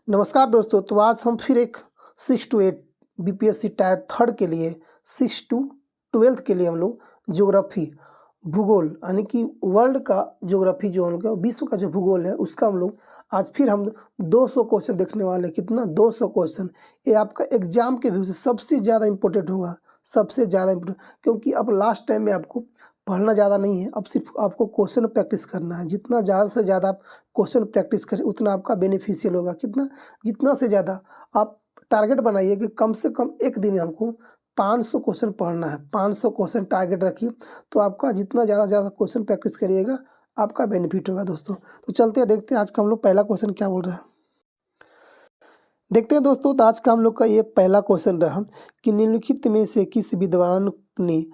नमस्कार दोस्तों। तो आज हम फिर एक 6 to 8 बीपीएससी टायर थर्ड के लिए 6 to 12 के लिए हम लोग ज्योग्राफी भूगोल यानी कि वर्ल्ड का ज्योग्राफी जो हम लोग विश्व का जो भूगोल है उसका हम लोग आज फिर हम 200 क्वेश्चन देखने वाले हैं। कितना 200 क्वेश्चन। ये आपका एग्जाम के व्यू से सबसे ज़्यादा इम्पोर्टेंट होगा, सबसे ज़्यादा इम्पोर्टेंट, क्योंकि अब लास्ट टाइम में आपको पढ़ना ज़्यादा नहीं है, अब सिर्फ आपको क्वेश्चन प्रैक्टिस करना है। जितना ज़्यादा से ज़्यादा आप क्वेश्चन प्रैक्टिस करें उतना आपका बेनिफिशियल होगा। कितना, जितना से ज़्यादा आप टारगेट बनाइए कि कम से कम एक दिन में हमको 500 क्वेश्चन पढ़ना है। 500 क्वेश्चन टारगेट रखिए, तो आपका जितना ज़्यादा क्वेश्चन प्रैक्टिस करिएगा आपका बेनिफिट होगा दोस्तों। तो चलते हैं, देखते हैं आज का हम लोग पहला क्वेश्चन क्या बोल रहे हैं। देखते हैं दोस्तों, तो आज का हम लोग का ये पहला क्वेश्चन रहा कि निम्नलिखित में से किस विद्वान ने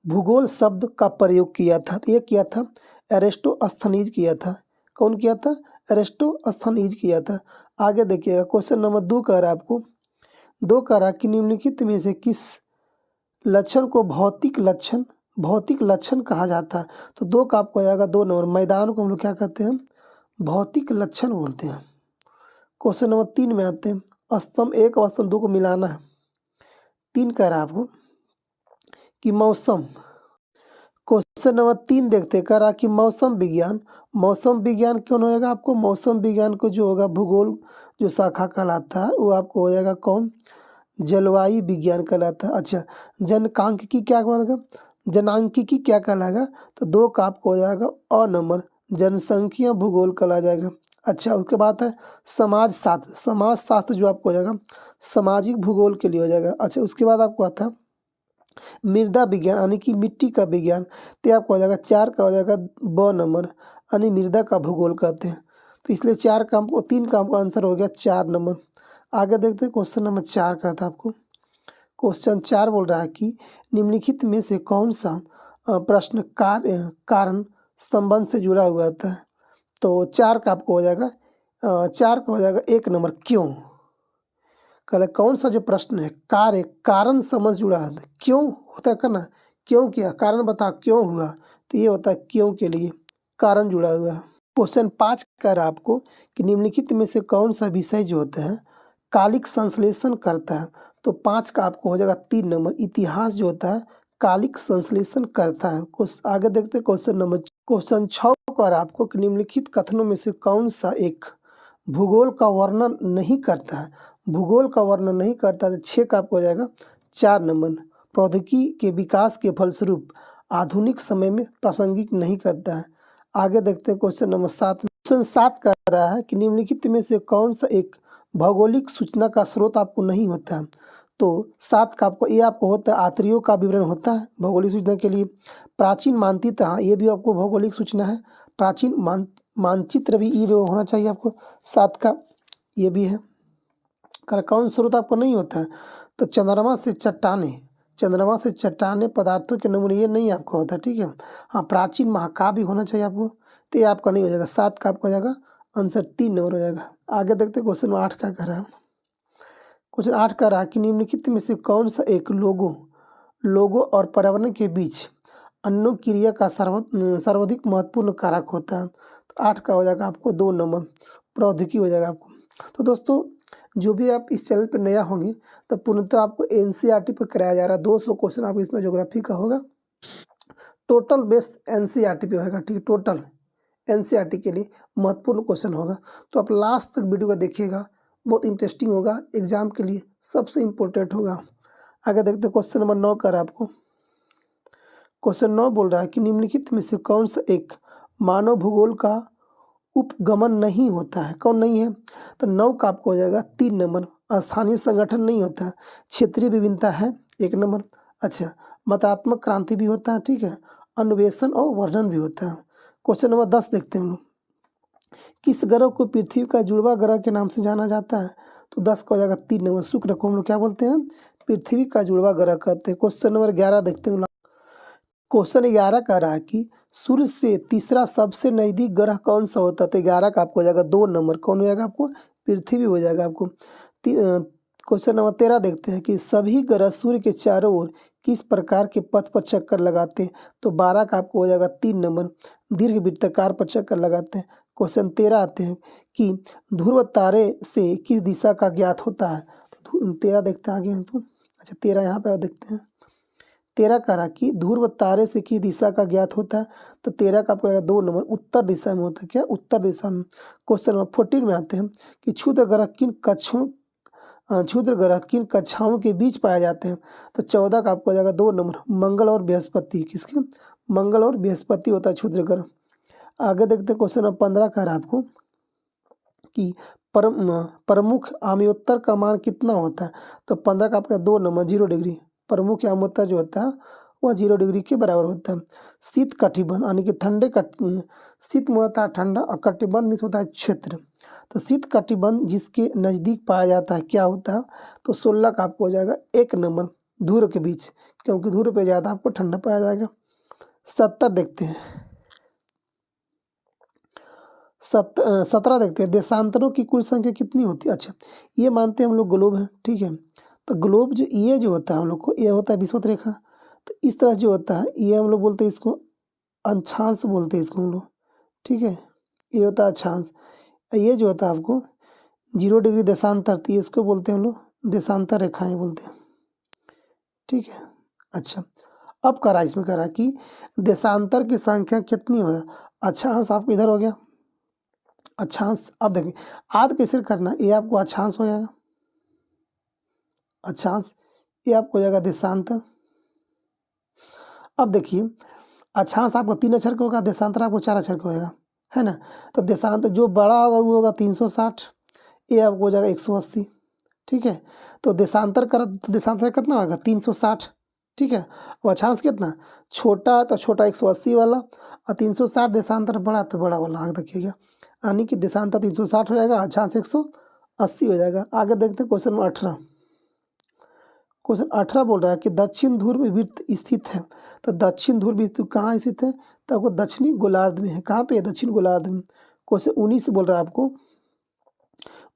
भूगोल शब्द का प्रयोग किया था। तो ये किया था एरिस्टोस्थनीज किया था। कौन किया था? एरिस्टोस्थनीज किया था। आगे देखिएगा, क्वेश्चन नंबर 2 कह रहा है आपको, 2 कह रहा है कि निम्नलिखित में से किस लक्षण को भौतिक लक्षण कहा जाता है। तो 2 का आपको आ जाएगा 2 नंबर। मैदान को हम लोग क्या कहते हैं? भौतिक लक्षण बोलते हैं। क्वेश्चन नंबर 3 में आते हैं, स्तंभ 1 और स्तंभ 2 को मिलाना है। 3 कह रहा है आपको कि मौसम। क्वेश्चन नंबर 3 देखते हैं, कह रहा कि मौसम विज्ञान कौन होएगा आपको? मौसम विज्ञान को जो होगा भूगोल जो शाखा कहलाता है वो आपको हो जाएगा कौन? जलवायु विज्ञान कहलाता है। अच्छा, जनांकिकी क्या कहलाएगा? जनांकिकी क्या कहलाएगा? तो 2 का आपको हो जाएगा अ नंबर, जनसंख्या भूगोल कहला जाएगा। अच्छा, उसके बाद है समाज शास्त्र जो आपको हो जाएगा सामाजिक भूगोल के लिए हो जाएगा। अच्छा, उसके बाद आपको आता है मृदा विज्ञान यानी कि मिट्टी का विज्ञान। तो ये आपको हो जाएगा 4 का हो जाएगा ब नंबर, यानी मृदा का भूगोल कहते हैं। तो इसलिए 4 का हमको 3 का हमको आंसर हो गया 4 नंबर। आगे देखते हैं, क्वेश्चन नंबर 4 का था आपको। क्वेश्चन 4 बोल रहा है कि निम्नलिखित में से कौन सा प्रश्न कारण संबंध से जुड़ा हुआ था। तो 4 का आपको हो जाएगा 4 का हो जाएगा 1 नंबर, क्यों। कल कौन सा जो प्रश्न है कारण समझ जुड़ा है। क्यों होता है करना, क्यों किया, कारण बता क्यों हुआ। तो ये होता है क्यों के लिए कारण जुड़ा हुआ है। क्वेश्चन 5 कह रहा है आपको कि निम्नलिखित में से कौन सा विषय जो होता है कालिक संश्लेषण करता है। तो 5 का आपको हो जाएगा 3 नंबर, इतिहास जो होता है कालिक संश्लेषण करता है। आगे देखते हैं, क्वेश्चन 6 कह रहा है आपको कि निम्नलिखित कथनों में से कौन सा एक भूगोल का वर्णन नहीं करता है। भूगोल का वर्णन नहीं करता है। तो 6 का आपको हो जाएगा 4 नंबर, प्रौद्योगिकी के विकास के फलस्वरूप आधुनिक समय में प्रासंगिक नहीं करता है। आगे देखते हैं, क्वेश्चन नंबर 7। क्वेश्चन 7 कह रहा है कि निम्नलिखित में से कौन सा एक भौगोलिक सूचना का स्रोत आपको नहीं होता है। तो 7 का आपको ये आपको होता है आर्द्रियों का विवरण होता है भौगोलिक सूचना के लिए। प्राचीन मानचित्र, हाँ ये भी आपको भौगोलिक सूचना है। प्राचीन मानचित्र भी ये होना चाहिए आपको। 7 का ये भी है। कौन स्रोत आपको नहीं होता है। तो चंद्रमा से चट्टाने पदार्थों के नमूने ये नहीं आपको होता, ठीक है। हाँ, प्राचीन महाकाव्य होना चाहिए आपको। तो ये आपका नहीं हो जाएगा। 7 का आपका हो जाएगा आंसर 3 नंबर हो जाएगा। आगे देखते हैं, क्वेश्चन 8 का कह रहा है। क्वेश्चन 8 का रहा कि निम्नलिखित में से कौन सा एक लोगों और पर्यावरण के बीच अन्योक्रिया का सर्वाधिक महत्वपूर्ण कारक होता है। तो 8 का हो जाएगा आपको 2 नंबर, प्रौद्योगिकी हो जाएगा आपको। तो दोस्तों, जो भी आप इस चैनल पर नया होंगे तो पूर्णतः आपको एनसीईआरटी पर कराया जा रहा है। 200 क्वेश्चन आपको इसमें ज्योग्राफी का होगा। टोटल बेस एनसीईआरटी पे होगा, ठीक है। टोटल एनसीईआरटी के लिए महत्वपूर्ण क्वेश्चन होगा। तो आप लास्ट तक वीडियो को देखिएगा, बहुत इंटरेस्टिंग होगा, एग्जाम के लिए सबसे इम्पोर्टेंट होगा। आगे देखते हैं, क्वेश्चन नंबर 9 कर आपको। क्वेश्चन 9 बोल रहा है कि निम्नलिखित में से कौन सा एक मानव भूगोल का उपगमन नहीं होता है। कौन नहीं है? तो 9 का आपको हो जाएगा 3 नंबर, स्थानीय संगठन नहीं होता है। क्षेत्रीय विभिन्नता है 1 नंबर। अच्छा, मतात्मक क्रांति भी होता है, ठीक है। अन्वेषण और वर्णन भी होता है। क्वेश्चन नंबर 10 देखते हैं हम लोग, किस ग्रह को पृथ्वी का जुड़वा ग्रह के नाम से जाना जाता है। तो 10 का हो जाएगा 3 नंबर, शुक्र को हम लोग क्या बोलते हैं? पृथ्वी का जुड़वा ग्रह कहते हैं। क्वेश्चन नंबर 11 देखते हैं। क्वेश्चन 11 कह रहा है कि सूर्य से तीसरा सबसे नजदीक ग्रह कौन सा होता है। तो 11 का आपको हो जाएगा 2 नंबर, कौन हो जाएगा आपको? पृथ्वी हो जाएगा आपको। क्वेश्चन नंबर 13 देखते हैं कि सभी ग्रह सूर्य के चारों ओर किस प्रकार के पथ पर चक्कर लगाते हैं। तो 12 का आपको हो जाएगा 3 नंबर, दीर्घ वृत्ताकार पर चक्कर लगाते हैं। क्वेश्चन 13 आते हैं कि ध्रुव तारे से किस दिशा का ज्ञात होता है। तो 13 देखते हैं आगे हैं तो अच्छा 13 यहाँ पे देखते हैं। 13 कह रहा कि ध्रुव तारे से किस दिशा का ज्ञात होता है। तो 13 का आपको 2 नंबर उत्तर दिशा में होता है। क्या उत्तर दिशा में। क्वेश्चन नंबर 14 में आते हैं कि क्षुद्र ग्रह किन कक्षाओं के बीच पाए जाते हैं। तो 14 का आपको हो जाएगा 2 नंबर मंगल और बृहस्पति। किसके। मंगल और बृहस्पति होता है क्षुद्र ग्रह। आगे देखते हैं क्वेश्चन नंबर 15 कह रहा है आपको कि प्रमुख आम्योत्तर का मान कितना होता है। तो 15 का आपका 2 नंबर 0 डिग्री। प्रमुख आम्योत्तर जो होता है वह 0 डिग्री के बराबर होता है। शीत कटिबंध यानी कि शीत में होता है ठंडा और कटिबंध में होता है क्षेत्र। तो शीत कटिबंध जिसके नज़दीक पाया जाता है क्या होता है। तो 16 का आपको हो जाएगा 1 नंबर ध्रुव के बीच, क्योंकि ध्रुव पे ज़्यादा आपको ठंडा पाया जाएगा। 70 देखते हैं। 17 देखते हैं देशांतरों की कुल संख्या कितनी होती है। अच्छा ये मानते हैं हम लोग ग्लोब है, ठीक है। तो ग्लोब जो ये जो होता है हम लोग को ये होता है विषुवत रेखा। तो इस तरह जो होता है ये हम लोग बोलते हैं इसको अक्षांश बोलते हैं इसको हम लोग, ठीक है। ये होता है अक्षांश। ये जो होता है आपको 0 डिग्री देशांतर, तो इसको बोलते हैं हम लोग देशांतर रेखाएं बोलते हैं, ठीक है। अच्छा अब करा इसमें करा कि देशांतर की संख्या कितनी हो। अक्षांश आपको इधर हो गया अक्षांश। अब देखिए आद कैसे करना, ये आपको अक्षांश हो जाएगा अक्षांश, ये आपको हो जाएगा देशांतर। अब देखिए अक्षांश आपको 3 अक्षर का होगा, देशांतर आपको 4 अक्षर का होगा, है ना। तो देशांतर जो बड़ा होगा वो होगा 360, ये आपको हो जाएगा 180, ठीक है। तो देशांतर कितना होगा 360, ठीक है। और अक्षांश कितना छोटा, तो छोटा 180 वाला और 360 देशांतर बड़ा तो बड़ा वाला। आगे देखिएगा यानी कि देशांतर 360 हो जाएगा, अक्षांश 180 हो जाएगा। आगे देखते हैं क्वेश्चन 18। क्वेश्चन 18 बोल रहा है कि दक्षिण ध्रुव वृत्त स्थित है। तो दक्षिण ध्रुव वृत्त कहाँ स्थित है। तो आपको दक्षिणी गोलार्ध में है। कहाँ पे है दक्षिण गोलार्ध में। क्वेश्चन 19 बोल रहा है आपको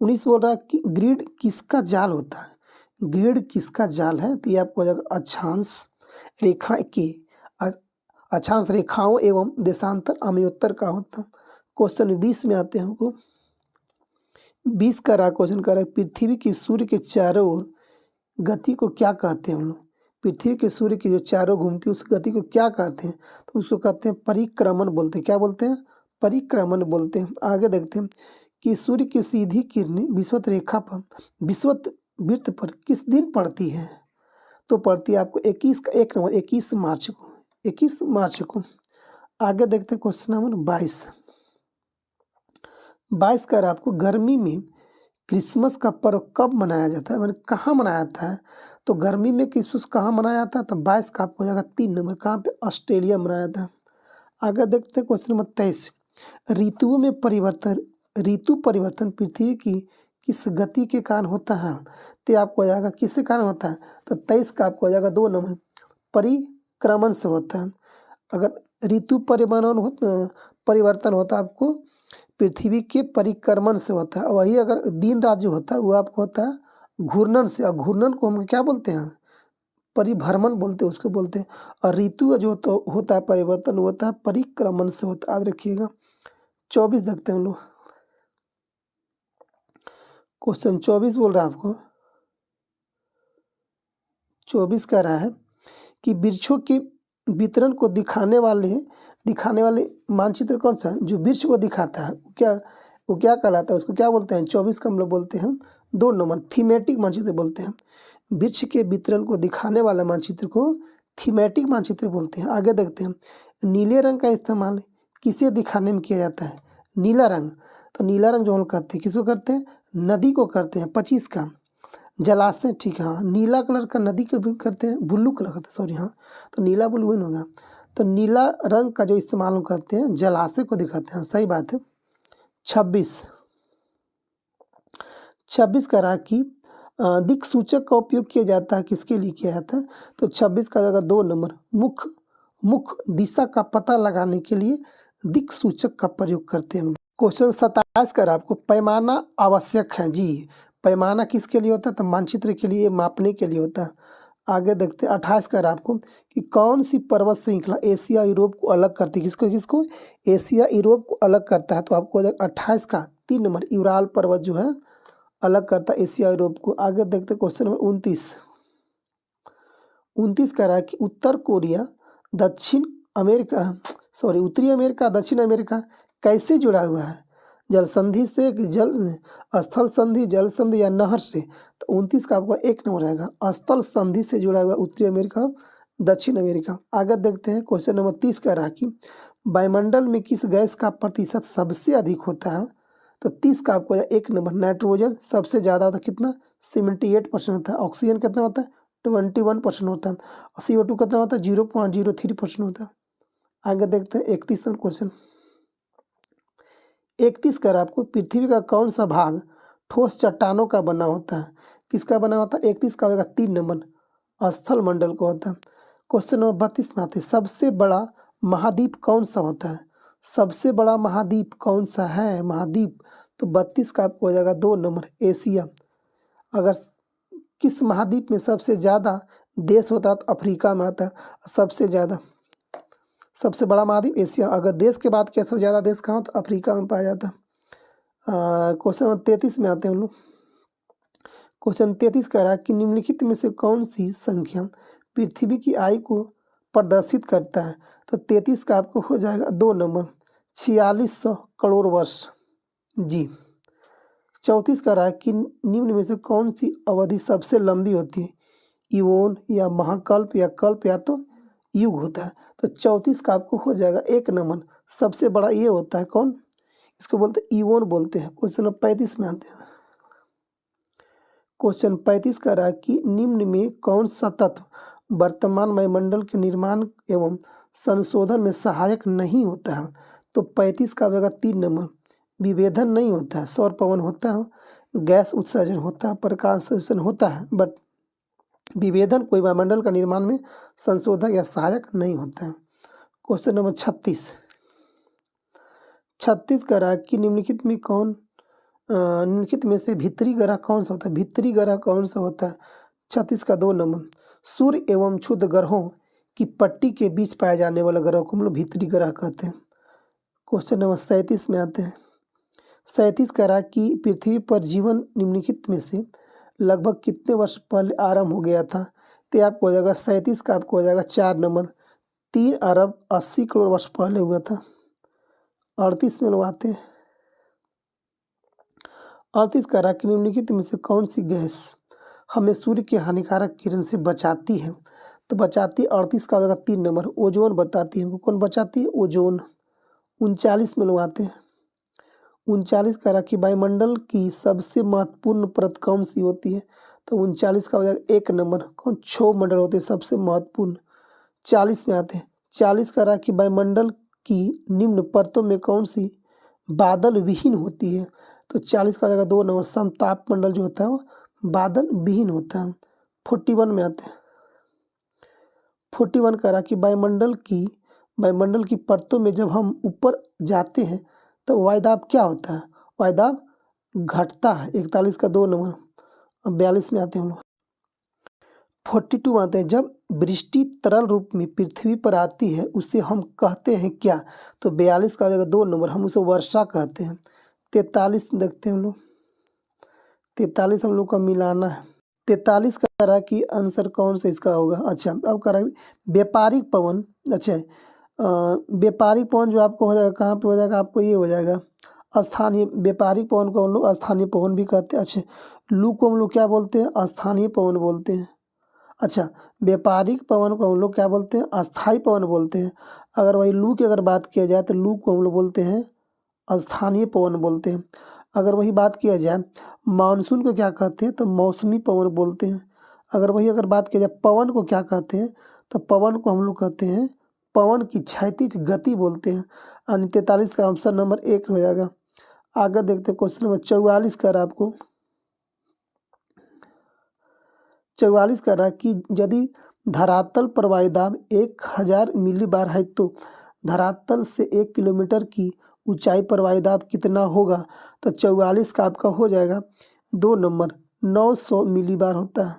19 बोल रहा है कि ग्रिड किसका जाल होता है। ग्रिड किसका जाल है। तो ये आपको हो जाएगा अक्षांश रेखा के अक्षांश रेखाओं एवं देशांतर आम्योत्तर का होता है। क्वेश्चन 20 में आते हैं हमको 20 का रहा क्वेश्चन कर रहा है पृथ्वी की सूर्य के चारों ओर गति को क्या कहते हैं हम लोग। पृथ्वी के सूर्य की जो चारों घूमती है उस गति को क्या कहते हैं। तो उसको कहते हैं परिक्रमण बोलते हैं। क्या बोलते हैं परिक्रमण बोलते हैं। आगे देखते हैं कि सूर्य की सीधी किरणें विषुवत रेखा पर विषुवत वृत्त पर किस दिन पड़ती है। तो पड़ती है आपको 21 का 1 नंबर 21 मार्च को 21 मार्च को। आगे देखते हैं क्वेश्चन नंबर 22 कर आपको गर्मी में क्रिसमस का पर्व कब मनाया जाता है, मतलब कहाँ मनाया जाता है। तो गर्मी में क्रिसमस कहाँ मनाया जाता है। तो 22 का आपको हो जाएगा 3 नंबर कहाँ पे ऑस्ट्रेलिया मनाया जाता है। आगे देखते हैं क्वेश्चन नंबर 23 ऋतुओं में परिवर्तन ऋतु परिवर्तन पृथ्वी की किस गति के कारण होता है। तो आपको हो जाएगा किसके कारण होता है। तो 23 का आपको हो जाएगा 2 नंबर परिक्रमण से होता है। अगर ऋतु परिवर्तन होता है आपको पृथ्वी के परिक्रमण से होता है। वही अगर दिन रात जो होता है वो आपको होता है घूर्णन से। और घूर्णन को हम क्या बोलते हैं परिभ्रमण बोलते हैं उसको बोलते हैं। और ऋतु जो तो होता है परिवर्तन होता है परिक्रमण से होता है। याद रखिएगा। 24 देखते हैं हम लोग क्वेश्चन 24 बोल रहा है आपको 24 कह रहा है कि वृक्षों के वितरण को दिखाने वाले मानचित्र कौन सा है। जो वृक्ष को दिखाता है वो क्या कहलाता है उसको क्या बोलते हैं। 24 का हम लोग बोलते हैं 2 नंबर थीमेटिक मानचित्र बोलते हैं। वृक्ष के वितरण को दिखाने वाला मानचित्र को थीमेटिक मानचित्र बोलते हैं। आगे देखते हैं नीले रंग का इस्तेमाल किसे दिखाने में किया जाता है। नीला रंग। तो नीला रंग जो हम करते हैं किसको करते हैं नदी को करते हैं। 25 का जलाशय, ठीक है। हाँ नीला कलर का नदी को भी करते हैं ब्लू कलर करते हैं सॉरी हाँ तो नीला ब्लू इन होगा। तो नीला रंग का जो इस्तेमाल हम करते हैं जलाशय को दिखाते हैं। सही बात है। 26 का रहा कि दिक् सूचक का उपयोग किया जाता है किसके लिए किया जाता है। तो 26 का जगह 2 नंबर मुख दिशा का पता लगाने के लिए दिक् सूचक का प्रयोग करते हैं। क्वेश्चन 27 का आपको पैमाना आवश्यक है जी। पैमाना किसके लिए होता है तो मानचित्र के लिए मापने के लिए होता है। आगे देखते हैं 28 का रहा आपको कि कौन सी पर्वत श्रृंखला एशिया यूरोप को अलग करती है। किसको किसको? एशिया यूरोप को अलग करता है। तो आपको हो जाएगा 28 का 3 नंबर यूराल पर्वत जो है अलग करता है एशिया यूरोप को। आगे देखते हैं क्वेश्चन नंबर 29 कह रहा है कि उत्तर कोरिया दक्षिण अमेरिका उत्तरी अमेरिका दक्षिण अमेरिका कैसे जुड़ा हुआ है? जल संधि से कि जल स्थल संधि, जल संधि या नहर से? तो 29 का आपका 1 नंबर रहेगा, स्थल संधि से जुड़ा हुआ उत्तरी अमेरिका दक्षिण अमेरिका। आगे देखते हैं क्वेश्चन नंबर 30 कह रहा है कि वायुमंडल में किस गैस का प्रतिशत सबसे अधिक होता है? तो 30 का आपको 1 नंबर नाइट्रोजन सबसे ज़्यादा होता है, कितना? 78% होता है। ऑक्सीजन कितना होता है? 21% होता है। और CO2 कितना होता है? 0.03% होता है। आगे देखते हैं 31 नंबर क्वेश्चन। 31 कर आपको पृथ्वी का कौन सा भाग ठोस चट्टानों का बना होता है? किसका बना होता है? 31 का होगा 3 नंबर स्थल मंडल को होता है। क्वेश्चन नंबर 32 में आते हैं सबसे बड़ा महाद्वीप कौन सा होता है? सबसे बड़ा महाद्वीप कौन सा है? महाद्वीप तो 32 का आपको हो जाएगा 2 नंबर एशिया। अगर किस महाद्वीप में सबसे ज़्यादा देश होता है तो अफ्रीका में आता है सबसे ज़्यादा। सबसे बड़ा महाद्वीप एशिया। अगर देश के बाद क्या सबसे ज़्यादा देश कहाँ? तो अफ्रीका में पाया जाता है। क्वेश्चन नंबर 33 में आते हैं हम लोग। क्वेश्चन 33 कह रहा है कि निम्नलिखित में से कौन सी संख्या पृथ्वी की आयु को प्रदर्शित करता है? तो 33 का आपको हो जाएगा 2 नंबर 4600 करोड़ वर्ष जी। 34 कह रहा है कि निम्न में से कौन सी अवधि सबसे लंबी होती है? इवोन या महाकल्प या कल्प या तो युग होता है। तो 34 का आपको हो जाएगा 1 नंबर सबसे बड़ा ये होता है कौन? इसको बोलते हैं इवोन बोलते हैं। क्वेश्चन नंबर 35 में आते हैं। क्वेश्चन 35 कह रहा है कि निम्न में कौन सा तत्व वर्तमान वायुमंडल के निर्माण एवं संशोधन में सहायक नहीं होता है? तो 35 का होगा 3 नंबर विभेदन नहीं होता है। सौर पवन होता है, गैस उत्सर्जन होता है, प्रकाश संश्लेषण होता है, बट विभेदन कोई वायुमंडल का निर्माण में संशोधक या सहायक नहीं होता है। क्वेश्चन नंबर 36 कह रहा है कि निम्नलिखित में से भीतरी ग्रह कौन सा होता है? भीतरी ग्रह कौन सा होता है? 36 का 2 नंबर सूर्य एवं क्षुद्र ग्रहों की पट्टी के बीच पाए जाने वाले ग्रह को हम लोग भीतरी ग्रह कहते हैं। क्वेश्चन नंबर 37 में आते हैं। 37 कह रहा है कि पृथ्वी पर जीवन निम्नलिखित में से लगभग कितने वर्ष पहले आरंभ हो गया था? तो आपको हो जाएगा 37 का आपको हो जाएगा 4 नंबर 3 अरब 80 करोड़ वर्ष पहले हुआ था। 38 में लोग आते हैं। 38 कह रहा है कि निम्नलिखित में से कौन सी गैस हमें सूर्य के हानिकारक किरण से बचाती है? तो बचाती 38 का हो जाएगा 3 नंबर ओजोन बताती है। कौन बचाती है? ओजोन। 39 में लोग आते हैं। 39 कह रहा कि वायुमंडल की सबसे महत्वपूर्ण परत कौन सी होती है? तो 39 का हो जाएगा 1 नंबर कौन? क्षोभ मंडल होते हैं सबसे महत्वपूर्ण। 40 में आते हैं। 40 कह रहा कि वायुमंडल की निम्न परतों में कौन सी बादल विहीन होती है? तो 40 का हो जाएगा 2 नंबर समताप मंडल जो होता है वो बादल विहीन होता है। 41 में आते हैं। 41 कह रहा कि वायुमंडल की परतों में जब हम ऊपर जाते हैं तो वायुदाब क्या होता है? वायुदाब घटता है। 41 का 2 नंबर। अब 42 में आते हैं हम लोग। 42 में आते हैं जब वृष्टि तरल रूप में पृथ्वी पर आती है उसे हम कहते हैं क्या? तो 42 का हो जाएगा 2 नंबर हम उसे वर्षा कहते हैं। 43 देखते हैं हम लोग। 43 हम लोग का मिलाना है। 43 कह रहा है कि आंसर कौन सा इसका होगा? अच्छा अब कह रहा है व्यापारिक पवन। अच्छा व्यापारिक पवन जो आपको हो जाएगा कहाँ पे हो जाएगा? आपको ये हो जाएगा स्थानीय। व्यापारिक पवन को हम लोग स्थानीय पवन भी कहते हैं। अच्छा लू को हम लोग क्या बोलते हैं? स्थानीय पवन बोलते हैं। अच्छा व्यापारिक पवन को हम लोग क्या बोलते हैं? अस्थायी पवन बोलते हैं। अगर वही लू की अगर बात किया जाए तो लू को हम लोग बोलते हैं स्थानीय पवन बोलते हैं। अगर वही बात किया जाए मानसून को क्या कहते हैं? तो मौसमी पवन बोलते हैं। अगर बात किया जाए पवन को क्या कहते हैं? तो पवन को हम लोग कहते हैं पवन की क्षैतिज गति बोलते हैं। यानी 43 का ऑप्शन नंबर 1 हो जाएगा। आगे देखते हैं क्वेश्चन नंबर 44 कर आपको। 44 कह रहा है कि यदि धरातल पर वायुदाब 1000 मिलीबार है तो धरातल से 1 किलोमीटर की ऊंचाई पर वायुदाब कितना होगा? तो 44 का आपका हो जाएगा 2 नंबर 900 मिलीबार होता है।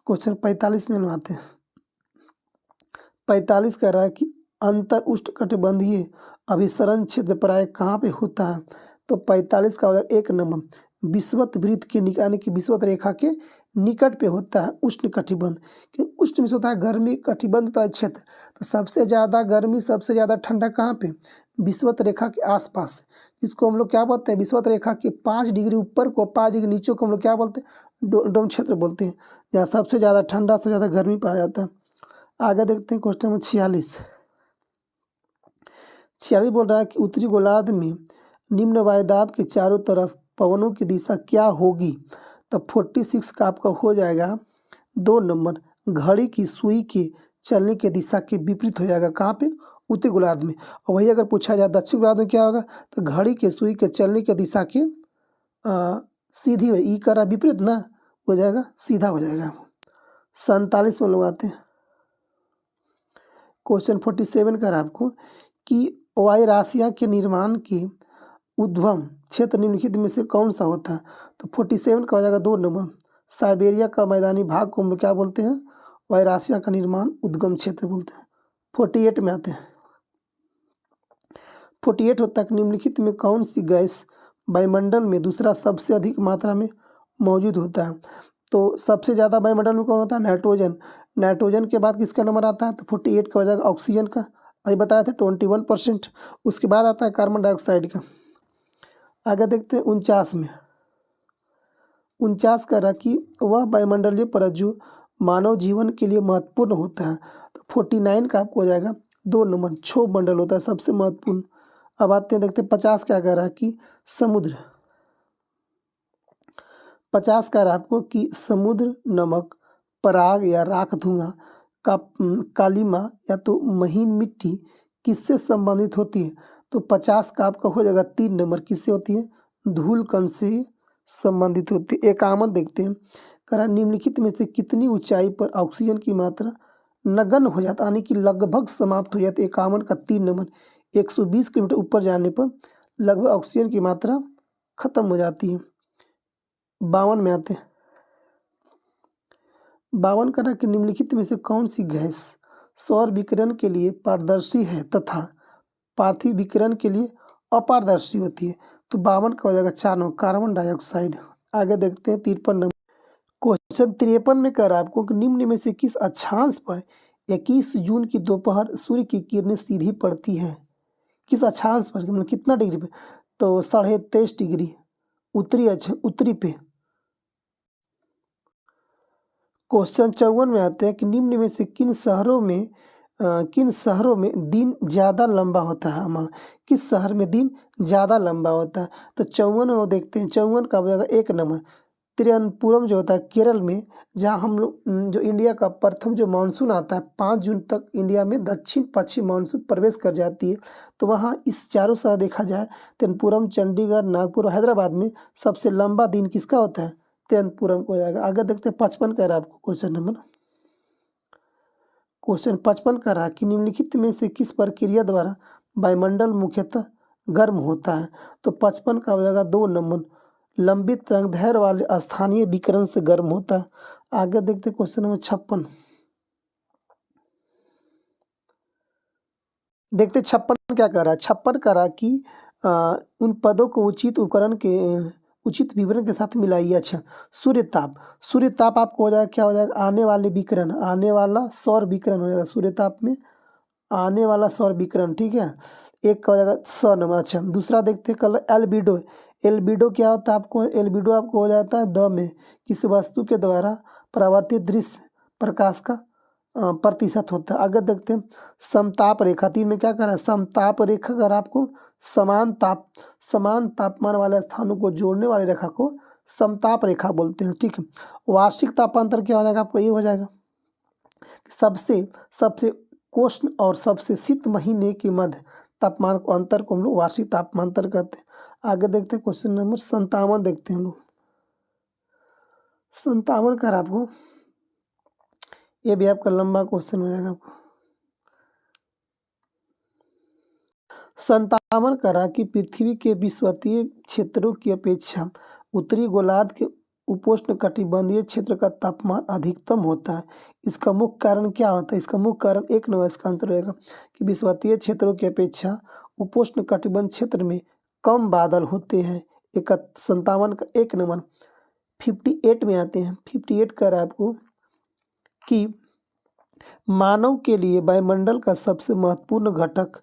क्वेश्चन 45 में हम आते हैं। 45 कह रहा है कि अंतर उष्णकटिबंधीय अभिसरण क्षेत्र प्राय कहाँ पे होता है? तो 45 का हो जाएगा 1 नंबर विषुवत वृत्त के यानी कि विषुवत रेखा के निकट पे होता है उष्ण कटिबंध। कि उष्ण में से होता है गर्मी, कटिबंध होता है क्षेत्र। तो सबसे ज़्यादा गर्मी, सबसे ज़्यादा ठंडा कहाँ पे? विषुवत रेखा के आसपास। इसको हम लोग क्या बोलते हैं? विषुवत रेखा के 5 डिग्री ऊपर को, 5 डिग्री नीचे को हम लोग क्या बोलते हैं? डोम क्षेत्र बोलते हैं, जहाँ सबसे ज़्यादा ठंडा, सबसे ज़्यादा गर्मी पाया जाता है। आगे देखते हैं क्वेश्चन नंबर 46। 46 बोल रहा है कि उत्तरी गोलार्ध में निम्न वायुदाब के चारों तरफ पवनों की दिशा क्या होगी? तब 46 का आपका हो जाएगा 2 नंबर घड़ी की सुई के चलने की दिशा के विपरीत हो जाएगा। कहाँ पे? उत्तरी गोलार्ध में। और वही अगर पूछा जाए दक्षिण गोलार्ध में क्या होगा? तो घड़ी के सुई के चलने की दिशा के सीधी ई कर रहा विपरीत ना, हो जाएगा सीधा हो जाएगा। 47 में लोग आते हैं। क्वेश्चन 47 कर आपको कि वायु राशियाँ के निर्माण के उद्गम क्षेत्र निम्नलिखित में से कौन सा होता है? तो 47 का हो जाएगा 2 नंबर साइबेरिया का मैदानी भाग को हम लोग क्या बोलते हैं? वायु राशियाँ का निर्माण उद्गम क्षेत्र बोलते हैं। 48 में आते हैं। 48 होता है कि निम्नलिखित में कौन सी गैस वायुमंडल में दूसरा सबसे अधिक मात्रा में मौजूद होता है? तो सबसे ज़्यादा वायुमंडल में कौन होता है? नाइट्रोजन। नाइट्रोजन के बाद किसका नंबर आता है? तो 48 का हो जाएगा ऑक्सीजन का, अभी बताया था 21%। उसके बाद आता है कार्बन डाइऑक्साइड का। आगे देखते हैं 49 में। 49 कह रहा कि वह वायुमंडलीय परत जो मानव जीवन के लिए महत्वपूर्ण होता है। तो 49 का आपको हो जाएगा 2 नंबर क्षोभ मंडल होता है सबसे महत्वपूर्ण। अब आते हैं देखते हैं 50 क्या कह रहा है कि समुद्र। 50 कह रहा है आपको कि समुद्र नमक, पराग या राख धुआं का कालिमा या तो महीन मिट्टी किससे संबंधित होती है? तो 50 का आपका हो जाएगा 3 नंबर किससे होती है? धूल कण से संबंधित होती है। 51 देखते हैं कह रहा निम्नलिखित में से कितनी ऊंचाई पर ऑक्सीजन की मात्रा नगण्य हो जाता यानी कि लगभग समाप्त हो जाती है? 51 का 3 नंबर 120 किलोमीटर ऊपर जाने पर लगभग ऑक्सीजन की मात्रा खत्म हो जाती है। 52 में आते हैं। 52 का कि निम्नलिखित में से कौन सी गैस सौर विकिरण के लिए पारदर्शी है तथा पार्थिव विकिरण के लिए अपारदर्शी होती है? तो 52 का हो जाएगा 4 नंबर कार्बन डाइऑक्साइड। आगे देखते हैं 53 नंबर। क्वेश्चन 53 में कह रहा है आपको कि निम्न में से किस अक्षांश पर 21 जून की दोपहर सूर्य की किरणें सीधी पड़ती है? किस अक्षांश पर, मतलब कितना डिग्री पे? तो 23.5 डिग्री उत्तरी पे। क्वेश्चन 54 में आते हैं कि निम्न में से किन शहरों में दिन ज़्यादा लंबा होता है? हमारा किस शहर में दिन ज़्यादा लंबा होता है? तो 54 में वो देखते हैं। 54 का हो जाएगा 1 नंबर तिरुवनंतपुरम जो होता है केरल में, जहाँ हम लोग जो इंडिया का प्रथम जो मानसून आता है 5 जून तक इंडिया में दक्षिण पश्चिम मानसून प्रवेश कर जाती है। तो वहाँ इस चारों शहर देखा जाए तिरुवनंतपुरम, चंडीगढ़, नागपुर और हैदराबाद में सबसे लंबा दिन किसका होता है? तिरुवनंतपुरम को हो जाएगा। आगे देखते हैं 55 कह रहा है आपको क्वेश्चन नंबर। क्वेश्चन 55 कह रहा है कि निम्नलिखित में से किस प्रक्रिया द्वारा वायुमंडल मुख्यतः गर्म होता है? तो 55 का हो जाएगा 2 नंबर लंबित तरंगदैर्घ्य वाले स्थानीय विकिरण से गर्म होता है। आगे देखते हैं क्वेश्चन नंबर 56। देखते 56 क्या कर रहा है। 56 कह रहा है कि उन पदों को उचित विवरण के साथ मिलाइए। अच्छा, सूर्य ताप आपको हो जाएगा क्या हो जाएगा? आने वाले विकिरण, आने वाला सौर विकिरण हो जाएगा सूर्य ताप में, आने वाला सौर विकिरण। ठीक है, एक का हो जाएगा 100 नंबर। अच्छा, दूसरा देखते हैं कलर एल्बिडो। एल्बिडो क्या होता है आपको? एल्बिडो आपको हो जाता है द में किसी वस्तु के द्वारा परावर्तित दृश्य प्रकाश का प्रतिशत होता है। आगे देखते हैं समताप रेखा। 3 में क्या कर रहा है? समताप रेखा अगर आपको समान तापमान वाले स्थानों को जोड़ने वाली रेखा को समताप रेखा बोलते हैं। ठीक है, वार्षिक तापांतर क्या हो जाएगा आपको? ये हो जाएगा सबसे उष्ण और सबसे शीत महीने के मध्य तापमान को अंतर को हम लोग वार्षिक तापांतर कहते हैं। आगे देखते हैं क्वेश्चन नंबर 57 देखते हैं हम लोग। 57 कर आपको, ये भी आपका लंबा क्वेश्चन हो जाएगा आपको। 57 करा कि पृथ्वी के विषुवतीय क्षेत्रों की अपेक्षा उत्तरी गोलार्ध के उपोष्ण कटिबंधीय क्षेत्र का तापमान अधिकतम होता है। इसका मुख्य कारण क्या होता है? इसका मुख्य कारण 1 नंबर इसका आंसर रहेगा कि विषुवतीय क्षेत्रों की अपेक्षा उपोष्ण कटिबंध क्षेत्र में कम बादल होते हैं। 57 का 1 नंबर। 58 में आते हैं। 58 कर आपको कि मानव के लिए वायुमंडल का सबसे महत्वपूर्ण घटक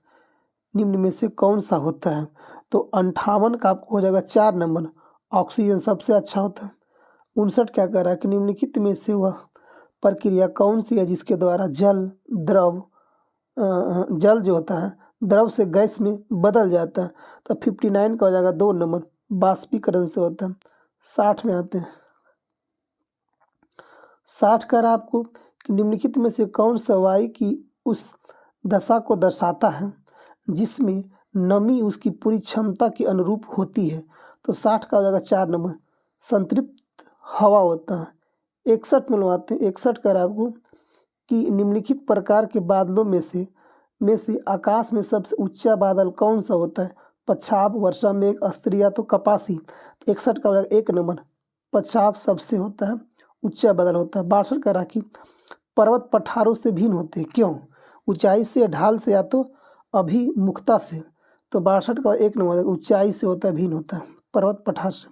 निम्न में से कौन सा होता है? तो 58 का आपको हो जाएगा 4 नंबर, ऑक्सीजन सबसे अच्छा होता है। 59 क्या कह रहा है कि निम्नलिखित में से वह प्रक्रिया कौन सी है जिसके द्वारा जल जो होता है द्रव से गैस में बदल जाता है? तो 59 का हो जाएगा 2 नंबर, बाष्पीकरण से होता है। 60 में आते हैं। 60 कर आपको कि निम्नलिखित में से कौन सा वायु की उस दशा को दर्शाता है जिसमें नमी उसकी पूरी क्षमता के अनुरूप होती है? तो 60 का हो जाएगा 4 नंबर, संतृप्त हवा होता है। 61 में लगवाते हैं। 61 कर आपको कि निम्नलिखित प्रकार के बादलों में से आकाश में सबसे ऊंचा बादल कौन सा होता है? पच्छाप, वर्षा मेघ, अस्त्री या तो कपासी। 61 का हो जाएगा 1 नंबर, पच्छाप सबसे होता है ऊंचा बादल होता है। 62 का कि पर्वत पठारों से भिन्न होते हैं, क्यों? ऊंचाई से, ढाल से या तो अभिमुखता से। तो 62 का 1 नंबर, ऊंचाई से होता है, भिन्न होता है पर्वत पठार से।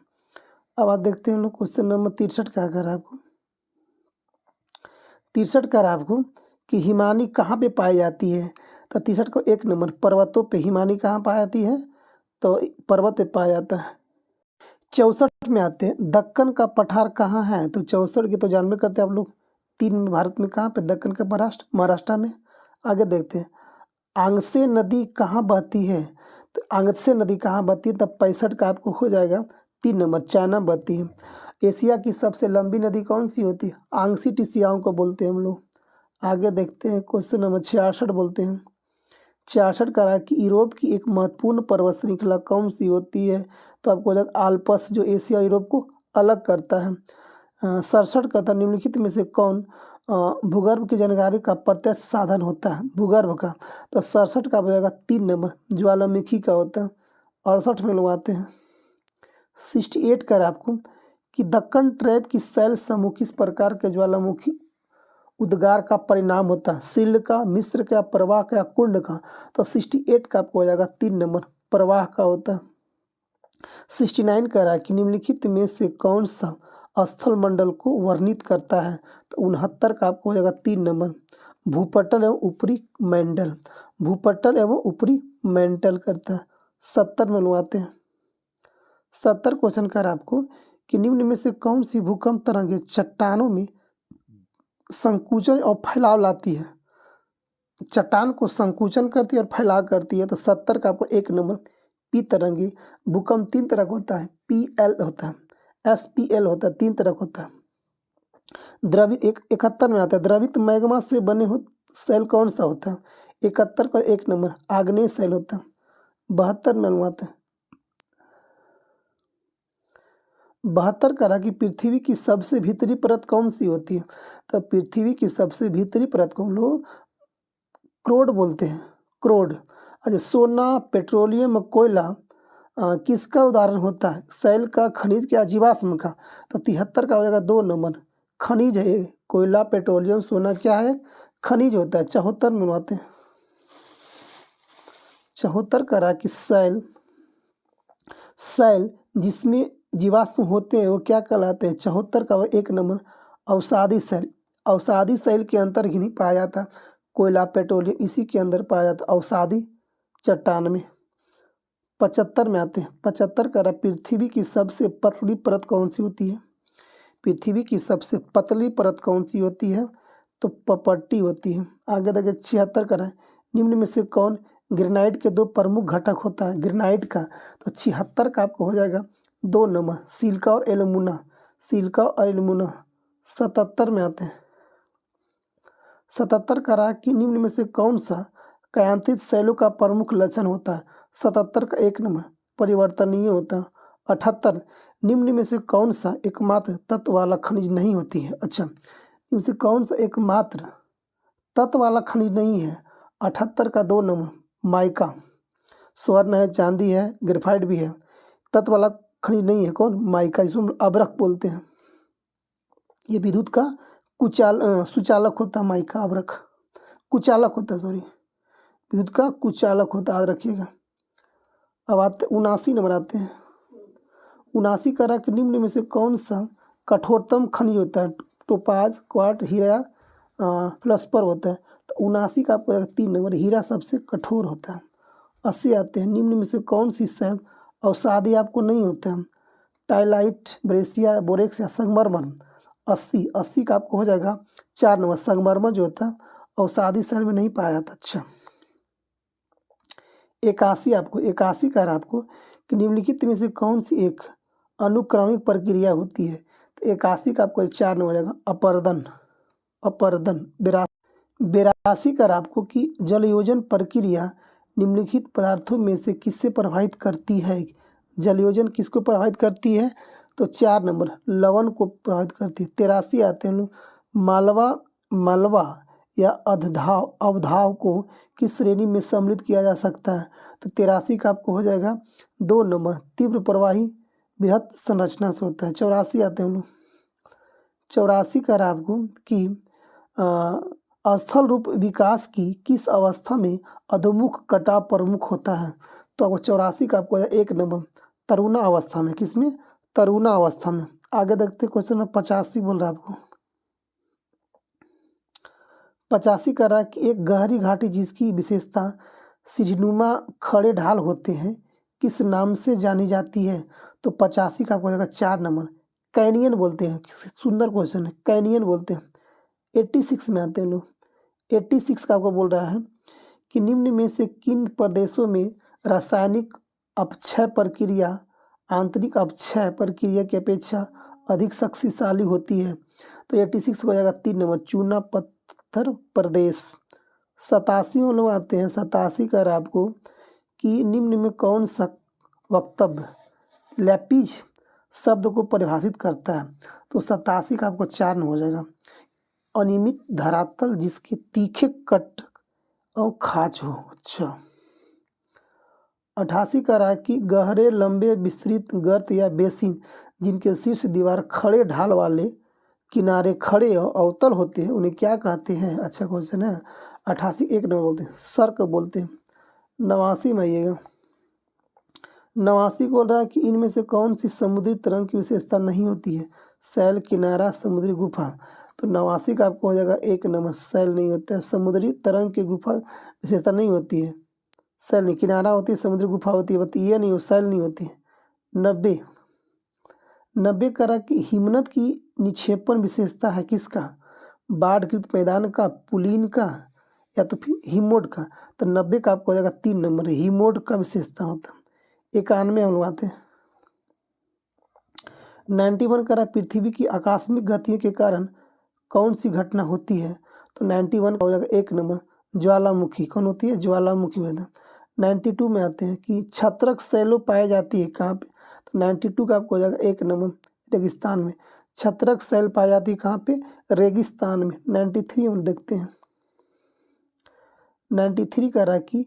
अब आप देखते हैं हम लोग क्वेश्चन नंबर 63 क्या कर रहा है आपको। 63 कर आपको कि हिमानी कहाँ पे पाई जाती है? तो 63 को 1 नंबर, पर्वतों पे। हिमानी कहाँ पाई जाती है? तो पर्वत पे पाया जाता है। 64 में आते हैं, दक्कन का पठार कहाँ है? तो 64 की तो जानबे करते हैं आप लोग, 3 में भारत में कहाँ पे? दक्कन का महाराष्ट्र में। आगे देखते हैं, आंगसे नदी कहाँ बहती है? तो आंगसे नदी कहाँ बहती है? तब 65 का आपको हो जाएगा 3 नंबर, चाइना बहती है। एशिया की सबसे लंबी नदी कौन सी होती है? आंगसी टिसियाओं को बोलते हैं हम लोग। आगे देखते हैं क्वेश्चन नंबर 66 बोलते हैं। 66 का रहा कि यूरोप की एक महत्वपूर्ण पर्वत श्रृंखला कौन सी होती है? तो आपको हो जाएगा आल्प्स, जो एशिया यूरोप को अलग करता है। 67 का था, निम्नलिखित में से कौन भूगर्भ की जानकारी का प्रत्यक्ष साधन होता है? भूगर्भ का। तो 67 का हो जाएगा 3 नंबर, ज्वालामुखी का होता है। 68 में लोग आते हैं। 68 का आपको कि दक्कन ट्रैप की शैल समूह किस प्रकार के ज्वालामुखी उद्गार का परिणाम होता है? शिल्ड का, मिश्र का, प्रवाह का या कुंड का? तो 68 का आपको हो जाएगा 3 नंबर, प्रवाह का होता है। 69 कह रहा है कि निम्नलिखित में से कौन सा स्थल मंडल को वर्णित करता है? तो 69 का आपको हो जाएगा 3 नंबर, भूपटल एवं ऊपरी मेंटल। भूपटल एवं ऊपरी मेंटल करता है। 70 में लगवाते हैं। 70 क्वेश्चन कर आपको कि निम्न में से कौन सी भूकंप तरंगें चट्टानों में संकुचन और फैलाव लाती है? चट्टान को संकुचन करती है और फैलाव करती है। तो 70 का आपको 1 नंबर, पी तरंगी। भूकंप 3 तरह का होता है, PL होता है, SPL होता है, 3 तरह का होता है। द्रवित 71 में आता है, द्रवित मैग्मा से बने हो सेल कौन सा होता है? 71 का 1 नंबर, आग्नेय सेल होता है। 72 में अनुवाद है। 72 करा कि पृथ्वी की सबसे भीतरी परत कौन सी होती है? तो पृथ्वी की सबसे भीतरी परत को हम लोग क्रोड बोलते हैं, क्रोड। अच्छा, सोना, पेट्रोलियम, कोयला किसका उदाहरण होता है? सेल का, खनिज का, जीवाश्म का? तो 73 का हो जाएगा 2 नंबर, खनिज है। कोयला, पेट्रोलियम, सोना क्या है? खनिज होता है। 74 में बनवाते हैं। 74 करा कि सेल जिसमें जीवाश्म होते हैं वो क्या कहलाते हैं? 74 का 1 नंबर, अवसादी सेल। अवसादी सेल के अंतर ही नहीं पाया जाता कोयला, पेट्रोलियम, इसी के अंदर पाया जाता अवसादी चट्टान में। 75 में आते हैं। 75 का पृथ्वी की सबसे पतली परत कौन सी होती है? पृथ्वी की सबसे पतली परत कौन सी होती है? तो पपट्टी होती है। आगे देखिए 76 का निम्न में से कौन ग्रेनाइट के 2 प्रमुख घटक होता है ग्रेनाइट का? तो 76 का आपको हो जाएगा 2 नंबर, सिलिका और एल्यूमिना। सिलिका और एल्यूमिना। 77 में आते हैं। 77 का कि निम्न में से कौन सा कायांतित सेलों का प्रमुख लक्षण होता है? 77 का 1 नंबर, परिवर्तनीय होता है। 78 निम्न में से कौन सा एकमात्र तत्व वाला खनिज नहीं होती है? अच्छा, निम्न से कौन सा एकमात्र तत्व वाला खनिज नहीं है? 78 का 2 नंबर, माइका। स्वर्ण है, चांदी है, ग्रेफाइट भी है, तत्व वाला खनिज नहीं है कौन? माइका, इसको हम अभ्रक बोलते हैं। ये विद्युत का सुचालक होता है। माइका आवरक कुचालक होता है, सॉरी, विद्युत का कुचालक होता है, याद रखिएगा। अब आते 79 नंबर आते हैं। 79 करा कि निम्न में से कौन सा कठोरतम खनिज होता है? टोपाज, क्वार्ट, हीरा, फ्लस्पर होता है। तो 79 का आपको 3 नंबर, हीरा सबसे कठोर होता है। 80 आते हैं, निम्न में से कौन सी शैल अवसादी आपको नहीं होता है? टाइलाइट, ब्रेसिया, बोरेक्स या संगमरमर। 80 का आपको हो जाएगा 4 नंबर, संगमरमर जो होता है अवसादी शैल में नहीं पाया जाता। अच्छा, 81 कह रहा आपको कि निम्नलिखित में से कौन सी एक अनुक्रमिक प्रक्रिया होती है? तो 81 का आपको 4 नंबर हो जाएगा, अपरदन। 82 कर आपको कि जलयोजन प्रक्रिया निम्नलिखित पदार्थों में से किससे प्रभावित करती है? जलयोजन किसको प्रभावित करती है? तो 4 नंबर, लवण को प्रभावित करती है। 83 आते हैं लोग, मलबा या अवधाव को किस श्रेणी में सम्मिलित किया जा सकता है? तो 83 का आपको हो जाएगा 2 नंबर, तीव्र प्रवाही बृहत संरचना से होता है। 84 आते हैं लोग, 84 कर आपको कि स्थल रूप विकास की किस अवस्था में अधोमुख कटाव प्रमुख होता है? तो आपको 84 का आपको 1 नंबर, तरुणा अवस्था में। किसमें? तरुणा अवस्था में। आगे देखते क्वेश्चन नंबर 85 बोल रहा है आपको। 85 कर रहा है कि एक गहरी घाटी जिसकी विशेषता सीढ़ीनुमा खड़े ढाल होते हैं किस नाम से जानी जाती है? तो 85 का आपको हो जाएगा 4 नंबर, कैनियन बोलते हैं। सुंदर क्वेश्चन है, कैनियन बोलते हैं। 86 में आते हैं लोग, 86 का आपको बोल रहा है कि निम्न में से किन प्रदेशों में रासायनिक अपक्षय प्रक्रिया आंतरिक अपक्षय प्रक्रिया की अपेक्षा अधिक शक्तिशाली होती है? तो 86 हो जाएगा 3 नंबर, चूना पत्थर प्रदेश। 87 में लोग आते हैं, 87 कर आपको कि निम्न में कौन सा वक्तव्य लैपिज शब्द को परिभाषित करता है? तो 87 का आपको 4 नंबर हो जाएगा, अनियमित धरातल जिसके तीखे कट और खाच हो। अच्छा, 88 का रहा कि गहरे लंबे विस्तृत गर्त या बेसिन जिनके शीर्ष दीवार खड़े ढाल वाले किनारे खड़े और अवतल होते हैं उन्हें क्या कहते हैं? अच्छा क्वेश्चन है। 88 1 नंबर बोलते हैं, सर्क बोलते हैं। 89 में आइएगा, 89 बोल रहा है कि इनमें से कौन सी समुद्री तरंग की विशेषता नहीं होती है? शैल, किनारा, समुद्री गुफा। तो 89 का आपको हो जाएगा 1 नंबर, शैल नहीं होता है। समुद्री तरंग की गुफा विशेषता नहीं होती है, शैल नहीं, किनारा होती है, समुद्री गुफा होती है, बट ये नहीं हो, शैल नहीं होती है। 90 करा कि हिमनद की निक्षेपण विशेषता है किसका? बाढ़कृत मैदान का, पुलीन का या तो फिर हिमोड का। तो 90 का आपको हो जाएगा 3 नंबर, हिमोड का विशेषता होता है। 91 हम लोग आते हैं, 91 करा पृथ्वी की आकस्मिक गति के कारण कौन सी घटना होती है? तो 91 का हो जाएगा 1 नंबर, ज्वालामुखी। कौन होती है? ज्वालामुखी होता है। 92 में आते हैं कि छत्रक शैलो पाई जाती है कहाँ पे? तो 92 का आपको हो जाएगा 1 नंबर, रेगिस्तान में। छत्रक शैल पाई जाती है कहाँ पे? रेगिस्तान में। 93 हम देखते हैं, 93 कह रहा है कि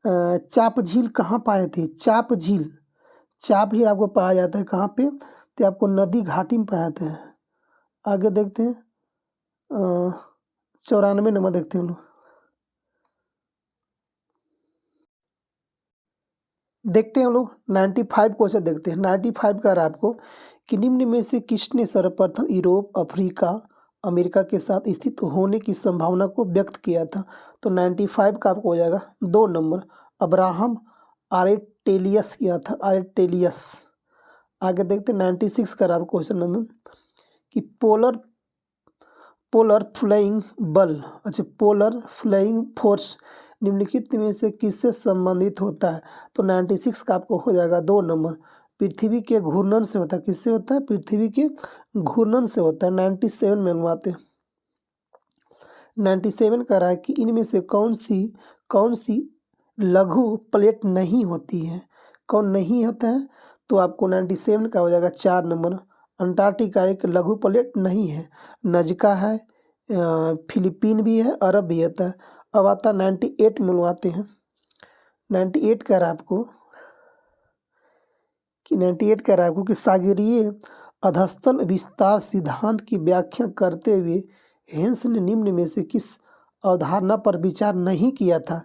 चाप झील कहाँ पाए थे? चाप झील आपको पाया जाता है कहाँ पे? तो आपको नदी घाटी में पाया जाता है। आगे देखते हैं 94 नंबर देखते हैं हम लोग, देखते हैं हम लोग 95 क्वेश्चन देखते हैं। 95 का रहा आपको कि निम्न में से किसने सर्वप्रथम यूरोप, अफ्रीका, अमेरिका के साथ स्थित होने की संभावना को व्यक्त किया था? तो 95 का आपको हो जाएगा 2 नंबर, अब्राहम आर्टेलियस किया था, आर्टेलियस। आगे देखते हैं 96 का आपको क्वेश्चन नंबर कि पोलर फ्लाइंग बल, अच्छा पोलर फ्लाइंग फोर्स निम्नलिखित में से किससे संबंधित होता है? तो 96 का आपको हो जाएगा 2 नंबर, पृथ्वी के घूर्णन से होता है। किससे होता है? पृथ्वी के घूर्णन से होता है। 97 में अनुवाते हैं, 97 कह रहा है कि इनमें से कौन सी लघु प्लेट नहीं होती है? कौन नहीं होता है? तो आपको 97 का हो जाएगा 4 नंबर, अंटार्कटिका एक लघु प्लेट नहीं है, नजका है, फिलीपीन भी है, अरब भी होता है। अब आता 98 में आते हैं, 98 कह रहा है आपको कि 98 कह रहा है आपको कि सागरीय अधस्तन विस्तार सिद्धांत की व्याख्या करते हुए हेंस ने निम्न में से किस अवधारणा पर विचार नहीं किया था?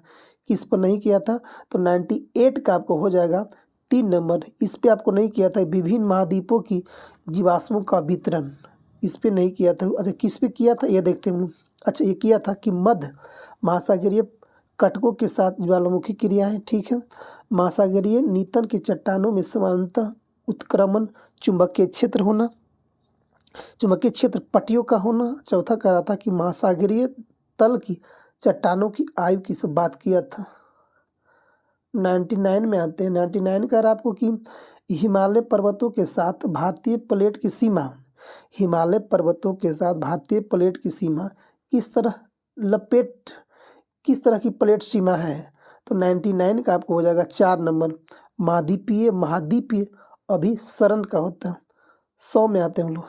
किस पर नहीं किया था? तो 98 का आपको हो जाएगा 3 नंबर। इस पे आपको नहीं किया था विभिन्न महाद्वीपों की जीवाश्मों का वितरण, इस पे नहीं किया था। अच्छा, किस पे किया था ये देखते हैं हम लोग। अच्छा, ये किया था कि मध्य महासागरीय कटकों के साथ ज्वालामुखी क्रिया है, ठीक है। महासागरीय नीतन के चट्टानों में समानतः उत्क्रमण, चुंबकीय क्षेत्र होना, चुंबकीय क्षेत्र पट्टियों का होना। चौथा कह रहा था कि महासागरीय तल की चट्टानों की आयु की सब बात किया था। 99 में आते हैं। 99 कह रहा आपको कि हिमालय पर्वतों के साथ भारतीय प्लेट की सीमा, हिमालय पर्वतों के साथ भारतीय प्लेट की सीमा किस तरह लपेट, किस तरह की प्लेट सीमा है? तो 99 का आपको हो जाएगा 4 नंबर, महाद्वीपीय, महाद्वीपीय अभिसरण का होता है। 100 में आते हैं हम लोग।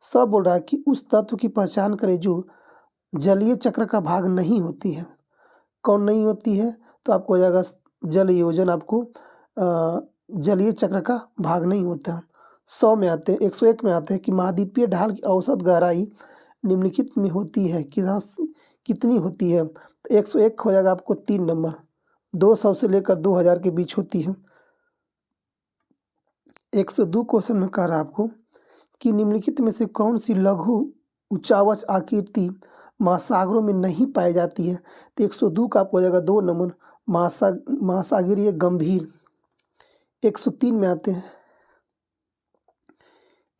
100 बोल रहा है कि उस तत्व की पहचान करें जो जलीय चक्र का भाग नहीं होती है। कौन नहीं होती है? तो आपको हो जाएगा जल योजन, आपको जलीय चक्र का भाग नहीं होता है। 100 में आते हैं। 101 में आते हैं कि महाद्वीपीय ढाल की औसत गहराई निम्नलिखित में होती है, कितनी होती है? तो 101 हो जाएगा आपको 3 नंबर, 200 से लेकर 2000 के बीच होती है। 102 क्वेश्चन में कह रहा है आपको कि निम्नलिखित में से कौन सी लघु उच्चावच आकृति महासागरों में नहीं पाई जाती है? तो 102 का आपको हो जाएगा 2 नंबर, महासागरीय गंभीर। 103 में आते हैं।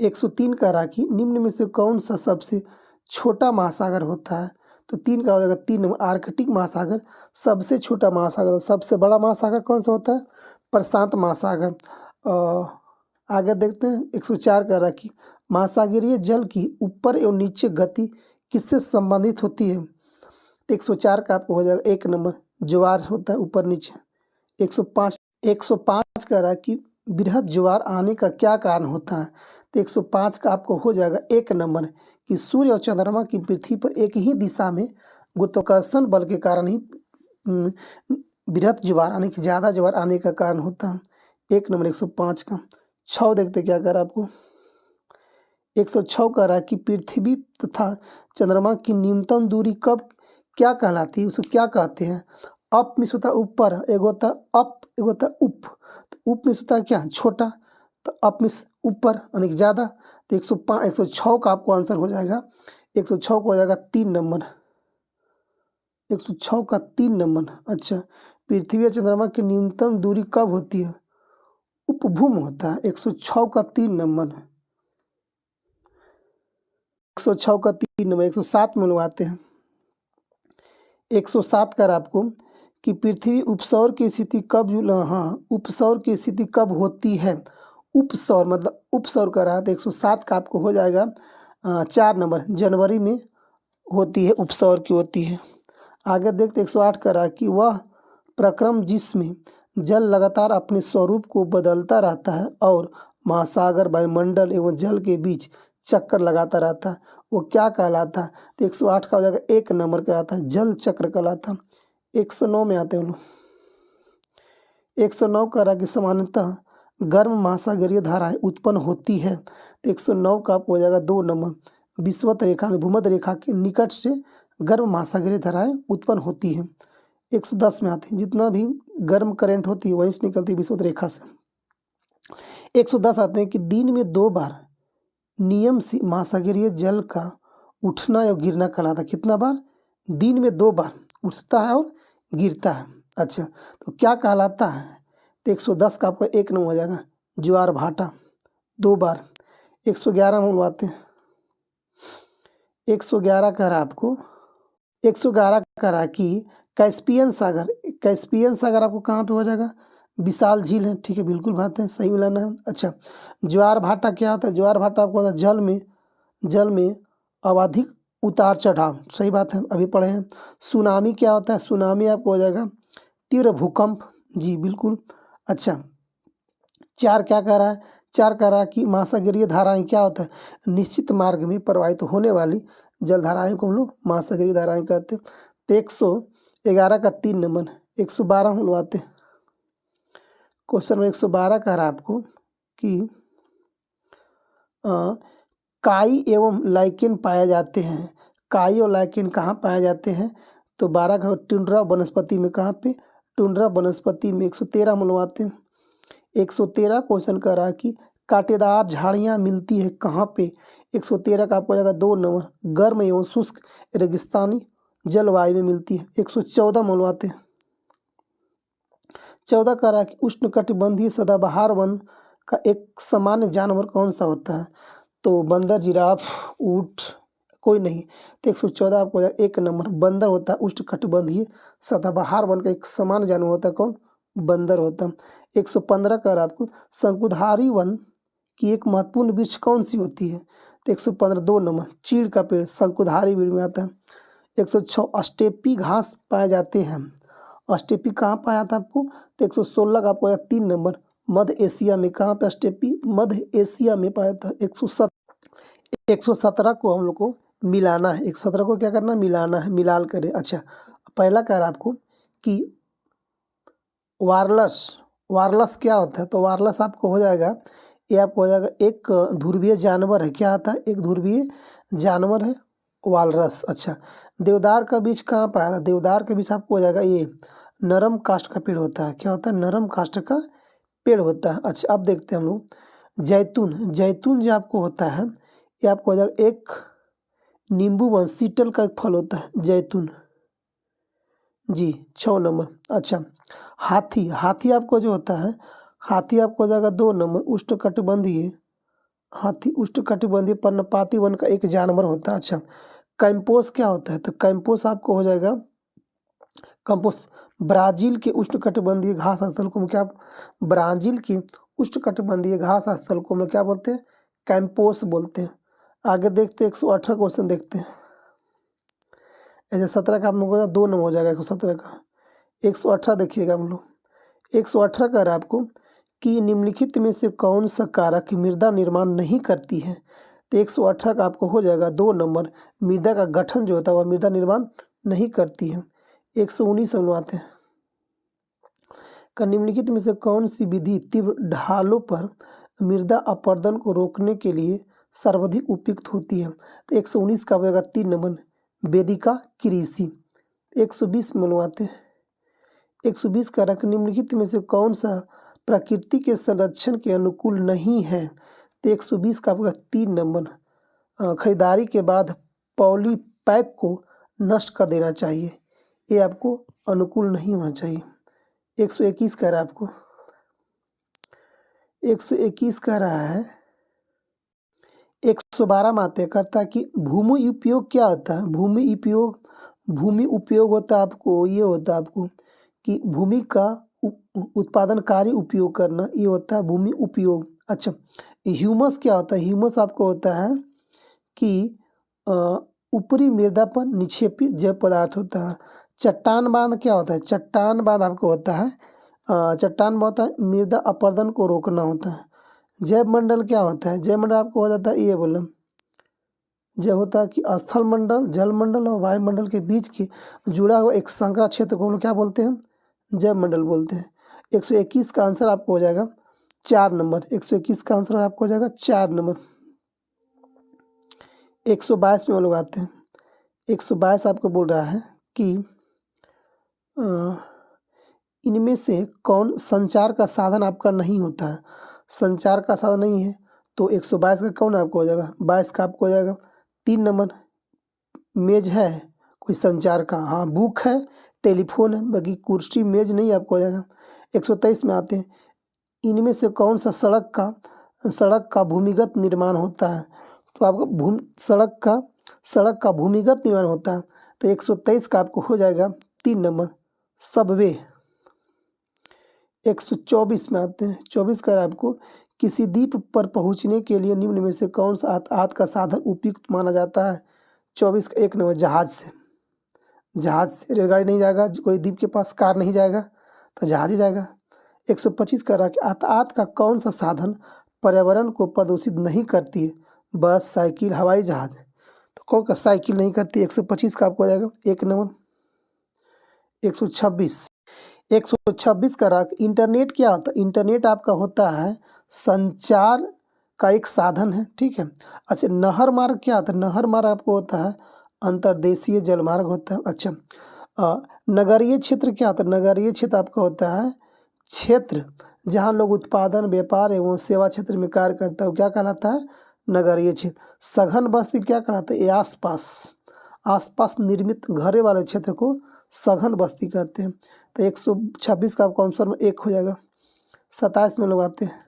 103 का रहा कि निम्न में से कौन सा सबसे छोटा महासागर होता है? तो 3 का हो जाएगा 3 नंबर, आर्कटिक महासागर सबसे छोटा महासागर। सबसे बड़ा महासागर कौन सा होता है? प्रशांत महासागर। आगे देखते हैं। 104 का रहा कि महासागरीय जल की ऊपर एवं नीचे गति किससे संबंधित होती है? तो 104 का आपको हो जाएगा 1 नंबर, ज्वार होता है ऊपर नीचे। 105 का रहा कि बृहद ज्वार आने का क्या कारण होता है? तो 105 का आपको हो जाएगा 1 नंबर कि सूर्य और चंद्रमा की पृथ्वी पर एक ही दिशा में गुरुत्वाकर्षण बल के कारण ही बृहद ज्वार आने की, ज़्यादा ज्वार आने का कारण होता है। 1 नंबर 105 का। 6 देखते क्या कर आपको। 106 कह रहा है कि पृथ्वी तथा चंद्रमा की न्यूनतम दूरी कब क्या कहलाती है? उसको क्या कहते हैं? अप में होता है ऊपर, एक होता है अप, एक होता है उप। तो उप में होता है क्या? छोटा। तो अप में ऊपर यानी ज़्यादा। तो 105 106 का आपको आंसर हो जाएगा। 106 को हो जाएगा 3 नंबर, 106 का 3 नंबर। अच्छा, पृथ्वी और चंद्रमा की न्यूनतम दूरी कब होती है? उपभूम होता है। 106 का 3 नंबर, 106 का 3 नंबर। 107 में लोग आते हैं। 107 कर आपको कि पृथ्वी उपसौर की स्थिति कब, उपसौर की स्थिति कब होती है? उपसौर मतलब उपसौर कर रहा है। तो 107 का आपको हो जाएगा 4 नंबर, जनवरी में होती है, उपसौर की होती है। आगे देखते 108 कर रहा है कि वह प्रक्रम जिसमें जल लगातार अपने स्वरूप को बदलता रहता है और महासागर, वायुमंडल एवं जल के बीच चक्कर लगाता रहता है, वो क्या कहलाता है? तो 108 का हो जाएगा 1 नंबर कहलाता है, जल चक्र कहलाता है। 109 में आते हैं हम लोग। 109 कह रहा कि सामान्यतः गर्म महासागरीय धाराएं उत्पन्न होती है। तो 109 का आपको हो जाएगा 2 नंबर, विषुवत रेखा भूमध्य रेखा के निकट से गर्म महासागरीय धाराएं उत्पन्न होती है। 110 में आते हैं, जितना भी गर्म करंट होती है वहीं से निकलती है विषुवत रेखा से। 110 आते हैं कि दिन में 2 बार नियम से महासागरीय जल का उठना या गिरना कहलाता है। कितना बार? दिन में 2 बार उठता है और गिरता है। अच्छा, तो क्या कहलाता है? तो 110 का आपको 1 नंबर हो जाएगा, ज्वार भाटा 2 बार। 111 में आते हैं। 111 कह रहा आपको, 111 कह रहा कि कैस्पियन सागर आपको कहाँ पे हो जाएगा? विशाल झील है, ठीक है, बिल्कुल बात है, सही मिलाना है। अच्छा, ज्वार भाटा क्या होता है? ज्वार भाटा आपको होता है जल में अत्यधिक उतार चढ़ाव, सही बात है, अभी पढ़े हैं। सुनामी क्या होता है? सुनामी आपको हो जाएगा तीव्र भूकंप, जी बिल्कुल। अच्छा, 4 क्या कह रहा है? 4 कह रहा है कि महासागरीय धाराएं क्या होता है? निश्चित मार्ग में प्रवाहित होने वाली जलधाराएं को हम लोग महासागरीय धाराएं कहते हैं। तो 111 का 3 नंबर। 112 हम लोग आते हैं। क्वेश्चन में 112 कह रहा है आपको कि काई एवं लाइकेन पाए जाते हैं। काई और लाइकेन कहाँ पाए जाते हैं? तो 12 का टुंड्रा वनस्पति में, कहाँ पे? टुंड्रा वनस्पति में। 113 मिलवाते हैं। 113 क्वेश्चन कर रहा है कि कांटेदार झाड़ियाँ मिलती है कहाँ पे? 113 का आपको जाएगा 2 नंबर, गर्म एवं शुष्क रेगिस्तानी जलवायु में मिलती है। 114 मिलवाते हैं। 14 कह रहा है कि उष्णकटिबंधीय सदाबहार वन का एक सामान्य जानवर कौन सा होता है? तो बंदर, जिराफ, ऊंट, कोई नहीं। तो 114 आपको 1 नंबर बंदर होता है। उष्णकटिबंधीय सदाबहार वन का एक सामान्य जानवर होता है, कौन? बंदर होता है। 115 कह रहा है आपको शंकुधारी वन की एक महत्वपूर्ण वृक्ष कौन सी होती है? तो 115 2 नंबर चीड़ का पेड़ शंकुधारी वृक्ष में आता है। 106 स्टेपी घास पाए जाते हैं। स्टेपी कहाँ पाया था आपको? तो 116 का आपको 3 नंबर मध्य एशिया में। कहाँ पे स्टेपी? मध्य एशिया में पाया था। 117 को हम लोग को मिलाना है। 117 को क्या करना है? मिलाना है, मिलाल करें। अच्छा, पहला कह रहा है आपको कि वारलस क्या होता है? तो वारलस आपको हो जाएगा, ये आपको हो जाएगा एक ध्रुवीय जानवर है। क्या आता है? एक ध्रुवीय जानवर है वालरस। अच्छा, देवदार का बीज कहाँ पाया था? देवदार का बीज आपको हो जाएगा ये नरम काष्ठ का पेड़ होता है। क्या होता है? नरम काष्ठ का पेड़ होता है। अच्छा, अब देखते हैं हम लोग जैतून जो आपको होता है, ये आपको हो जाएगा एक नींबू वन सीटल का एक फल होता है जैतून जी। 6 नंबर। अच्छा, हाथी आपको जो होता है, हाथी आपको हो जाएगा 2 नंबर उष्णकटिबंधीय पर्णपाती वन का एक जानवर होता है। अच्छा, कैंपोस क्या होता है? तो कैंपोस आपको हो जाएगा कंपोस्ट ब्राजील के उष्णकटिबंधीय घास स्थल को क्या? ब्राजील के उष्णकटिबंधीय घास स्थल को में क्या बोलते हैं? कैंपोस बोलते हैं। आगे देखते हैं 118 क्वेश्चन देखते हैं। ऐसे 17 का आप लोगों का 2 नंबर हो जाएगा 117 का। 118 देखिएगा हम लोग। 118 कह रहा है आपको कि निम्नलिखित में से कौन सा कारक मृदा निर्माण नहीं करती है? तो 118 का आपको हो जाएगा 2 नंबर मृदा का गठन जो होता है वह मृदा निर्माण नहीं करती है। 119 समझवाते हैं का निम्नलिखित में से कौन सी विधि तीव्र ढालों पर मृदा अपरदन को रोकने के लिए सर्वाधिक उपयुक्त होती है? तो 119 का होगा 3 नंबर वेदिका कृषि। 120 मिलवाते हैं। 120 का रख निम्नलिखित में से कौन सा प्रकृति के संरक्षण के अनुकूल नहीं है? तो 120 का आपका 3 नंबर खरीदारी के बाद पॉलीपैक को नष्ट कर देना चाहिए। ये आपको अनुकूल नहीं होना चाहिए। 121 कह रहा है आपको 121 कह रहा है 112 में आते करता है कि भूमि उपयोग क्या होता है? भूमि उपयोग होता है आपको, ये होता है आपको कि भूमि का उत्पादनकारी उपयोग करना, ये होता है भूमि उपयोग। अच्छा, ह्यूमस क्या होता है? ह्यूमस आपको होता है कि ऊपरी मृदा पर निक्षेपित जैव पदार्थ होता है। चट्टान बांध क्या होता है? चट्टान बांध आपको होता है चट्टान बांध होता है मृदा अपरदन को रोकना होता है। जैव मंडल क्या होता है? जैव मंडल आपको हो जाता है ये बोला जब होता है कि स्थल मंडल, जल मंडल और वायुमंडल के बीच के जुड़ा हुआ एक संकरा क्षेत्र को हम लोग क्या बोलते हैं? जैव मंडल बोलते हैं। 121 का आंसर आपको हो जाएगा 4 नंबर। 121 का आंसर आपको हो जाएगा 4 नंबर। 122 में हम लोग आते हैं। 122 आपको बोल रहा है कि इनमें से कौन संचार का साधन आपका नहीं होता है? संचार का साधन नहीं है तो 122 का कौन आपको हो जाएगा? 22 का आपको हो जाएगा 3 नंबर मेज है कोई संचार का, हाँ बुक है, टेलीफोन है, बाकी कुर्सी मेज नहीं आपको हो जाएगा। 123 में आते हैं इनमें से कौन सा सड़क का भूमिगत निर्माण होता है? तो आपको सड़क का भूमिगत निर्माण होता है। तो 123 का आपको हो जाएगा 3 नंबर सबवे। 124 में आते हैं 24 का आपको किसी द्वीप पर पहुंचने के लिए निम्न में से कौन सा यातायात का साधन उपयुक्त माना जाता है? 24 का 1 नंबर जहाज से रेलगाड़ी नहीं जाएगा, कोई द्वीप के पास कार नहीं जाएगा तो जहाज ही जाएगा। 125 कह रहा है कि यातायात का कौन सा साधन पर्यावरण को प्रदूषित नहीं करती है? बस, साइकिल, हवाई जहाज। तो कौन का साइकिल नहीं करती? 125 का आपको आ जाएगा 1 नंबर। 126 का रहा इंटरनेट क्या होता है? इंटरनेट आपका होता है संचार का एक साधन है, ठीक है। अच्छा, नहर मार्ग क्या होता है? नहर मार्ग आपको होता है अंतर्देशीय जलमार्ग होता है। अच्छा, नगरीय क्षेत्र क्या होता है? नगरीय क्षेत्र आपका होता है क्षेत्र जहाँ लोग उत्पादन, व्यापार एवं सेवा क्षेत्र में कार्य करता है, वो क्या कहलाता है? नगरीय क्षेत्र। सघन बस्ती क्या कहलाता है? ये आसपास आसपास निर्मित घरे वाले क्षेत्र को सघन बस्ती कहते हैं। तो 126 का आपका आंसर में एक हो जाएगा। 27 में लोग आते हैं।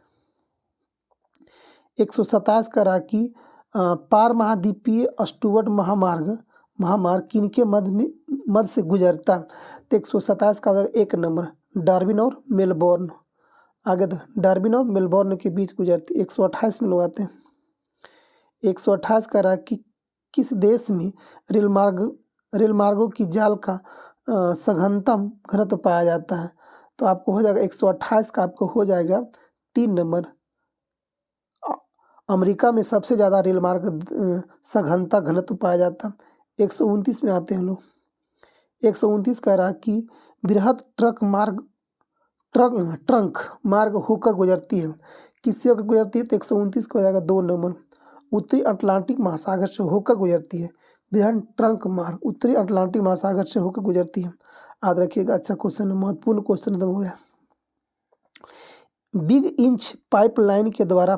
127 का रहा कि पार महाद्वीपीय स्टुअर्ट महामार्ग महामार्ग किनके मध्य से गुजरता? तो 127 का हो जाएगा एक नंबर, डार्विन और मेलबोर्न। आगे डार्विन और मेलबोर्न के बीच गुजरती। 128 में लोग आते हैं। 128 का रहा कि किस देश में रेलमार्गों की जाल का सघनतम घनत्व पाया जाता है? तो आपको हो जाएगा 128 का आपको हो जाएगा 3 नंबर। अमेरिका में सबसे ज़्यादा रेलमार्ग सघनता घनत्व पाया जाता है। 129 में आते हैं लोग। 129 कह रहा कि बृहद ट्रंक मार्ग होकर गुजरती है, किससे होकर गुजरती है? तो 129 का हो जाएगा 2 नंबर। उत्तरी अटलांटिक महासागर से होकर गुजरती है। बृहद ट्रंक मार्ग उत्तरी अटलांटिक महासागर से होकर गुजरती है। याद रखिएगा, अच्छा क्वेश्चन, महत्वपूर्ण क्वेश्चन एकदम हो गया। बिग इंच पाइपलाइन के द्वारा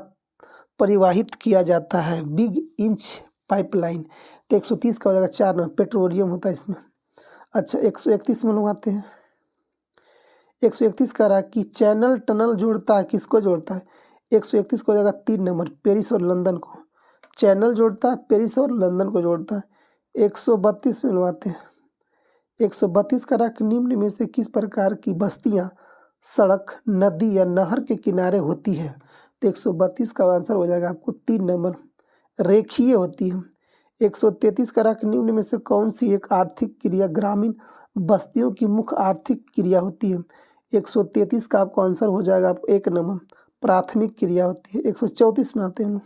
परिवाहित किया जाता है। Big inch pipeline. तो 130 का हो जाएगा 4 नंबर, पेट्रोलियम होता है इसमें। अच्छा, 131 में लोग आते हैं। 131 कह रहा है कि चैनल टनल जोड़ता है, किसको जोड़ता है? 131 को हो जाएगा 3 नंबर, पेरिस और लंदन को। चैनल जोड़ता है, पेरिस और लंदन को जोड़ता है। 132 में लोग आते हैं। 132 कह रहा है कि निम्न में से किस प्रकार की बस्तियां सड़क, नदी या नहर के किनारे होती है? तो 132 का आंसर हो जाएगा आपको 3 नंबर, रेखीय होती है। 133 का रहा कि निम्न में से कौन सी एक आर्थिक क्रिया ग्रामीण बस्तियों की मुख्य आर्थिक क्रिया होती है? 133 का आपको आंसर हो जाएगा आपको 1 नंबर, प्राथमिक क्रिया होती है। 134 में आते हैं।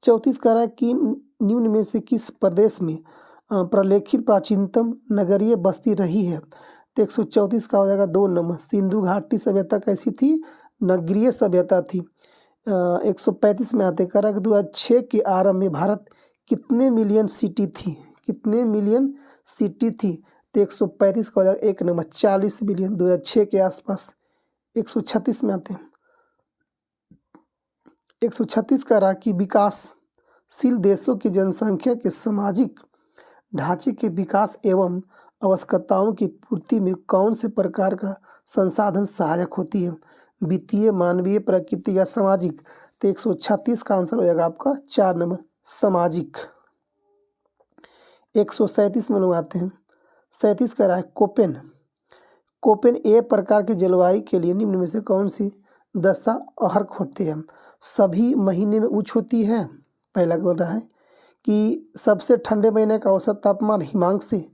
34 कह रहा है कि निम्न में से किस प्रदेश में प्रलेखित प्राचीनतम नगरीय बस्ती रही है? तो 134 का हो जाएगा 2 नंबर, सिंधु घाटी सभ्यता कैसी थी? नगरीय सभ्यता थी। 135 में आते कह रहा है कि 2006 के आरंभ में भारत कितने मिलियन सिटी थी? कितने मिलियन सिटी थी? तो 135 का हो जाएगा 1 नंबर, 40 मिलियन 2006 के आसपास। 136 में आते हैं। 136 का रहा कि विकासशील देशों की जनसंख्या के सामाजिक ढांचे के विकास एवं आवश्यकताओं की पूर्ति में कौन से प्रकार का संसाधन सहायक होती है? वित्तीय, मानवीय, प्राकृतिक या सामाजिक? तो 136 का आंसर हो जाएगा आपका 4 नंबर, सामाजिक। 137 में लोग आते हैं। 37 का रहा है कोपेन ए प्रकार के जलवायु के लिए निम्न में से कौन सी दशा अर्हक होते हैं? सभी महीने में उच्च होती है। पहला बोल रहा है कि सबसे ठंडे महीने का औसत तापमान हिमांक से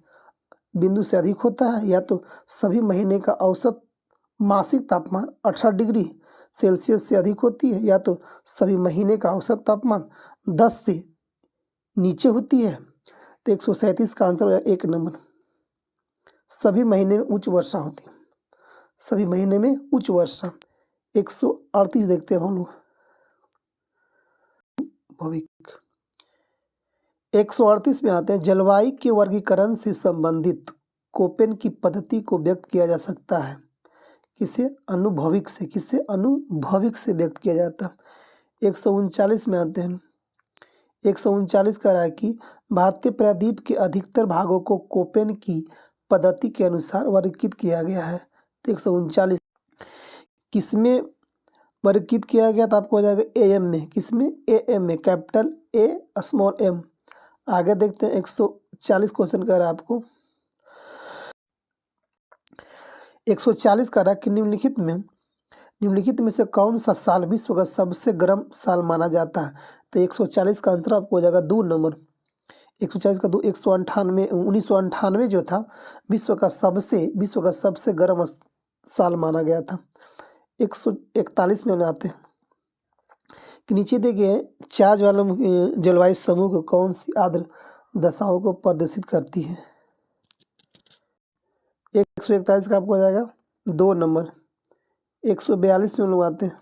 बिंदु से अधिक होता है, या तो सभी महीने का औसत मासिक तापमान 18 डिग्री सेल्सियस से अधिक होती है, या तो सभी महीने का औसत तापमान 10 से नीचे होती है। तो 137 का आंसर हो जाएगा 1 नंबर, सभी महीने में उच्च वर्षा होती है। सभी महीने में उच्च वर्षा। 138 देखते हैं हम लोग। भविक 138 में आते हैं। जलवायु के वर्गीकरण से संबंधित कोपेन की पद्धति को व्यक्त किया जा सकता है किसे? अनुभविक से। किससे? अनुभविक से व्यक्त किया जाता है। 139 में आते हैं। 139 कह रहा है कि भारतीय प्रायद्वीप के अधिकतर भागों को कोपेन की पद्धति के अनुसार वर्गीकृत किया गया है। तो 139 किसमें वर्गीकृत किया गया? तो आपको हो जाएगा AM में। किसमें? AM में, कैपिटल A स्मॉल m। आगे देखते हैं। 140 क्वेश्चन कर रहा है आपको। 140 का रहा कि निम्नलिखित में से कौन सा साल विश्व का सबसे गर्म साल माना जाता है? तो 140 का आंसर आपको हो जाएगा 2 नंबर। 140 का 2 1998 जो था विश्व का सबसे गर्म साल माना गया था। 141 में आते हैं कि नीचे देखिए चार ज्वालामुखी जलवायु समूह को कौन सी आर्द्र दशाओं को प्रदर्शित करती है? 141 का आपको हो जाएगा 2 नंबर। 142 में लोग आते हैं।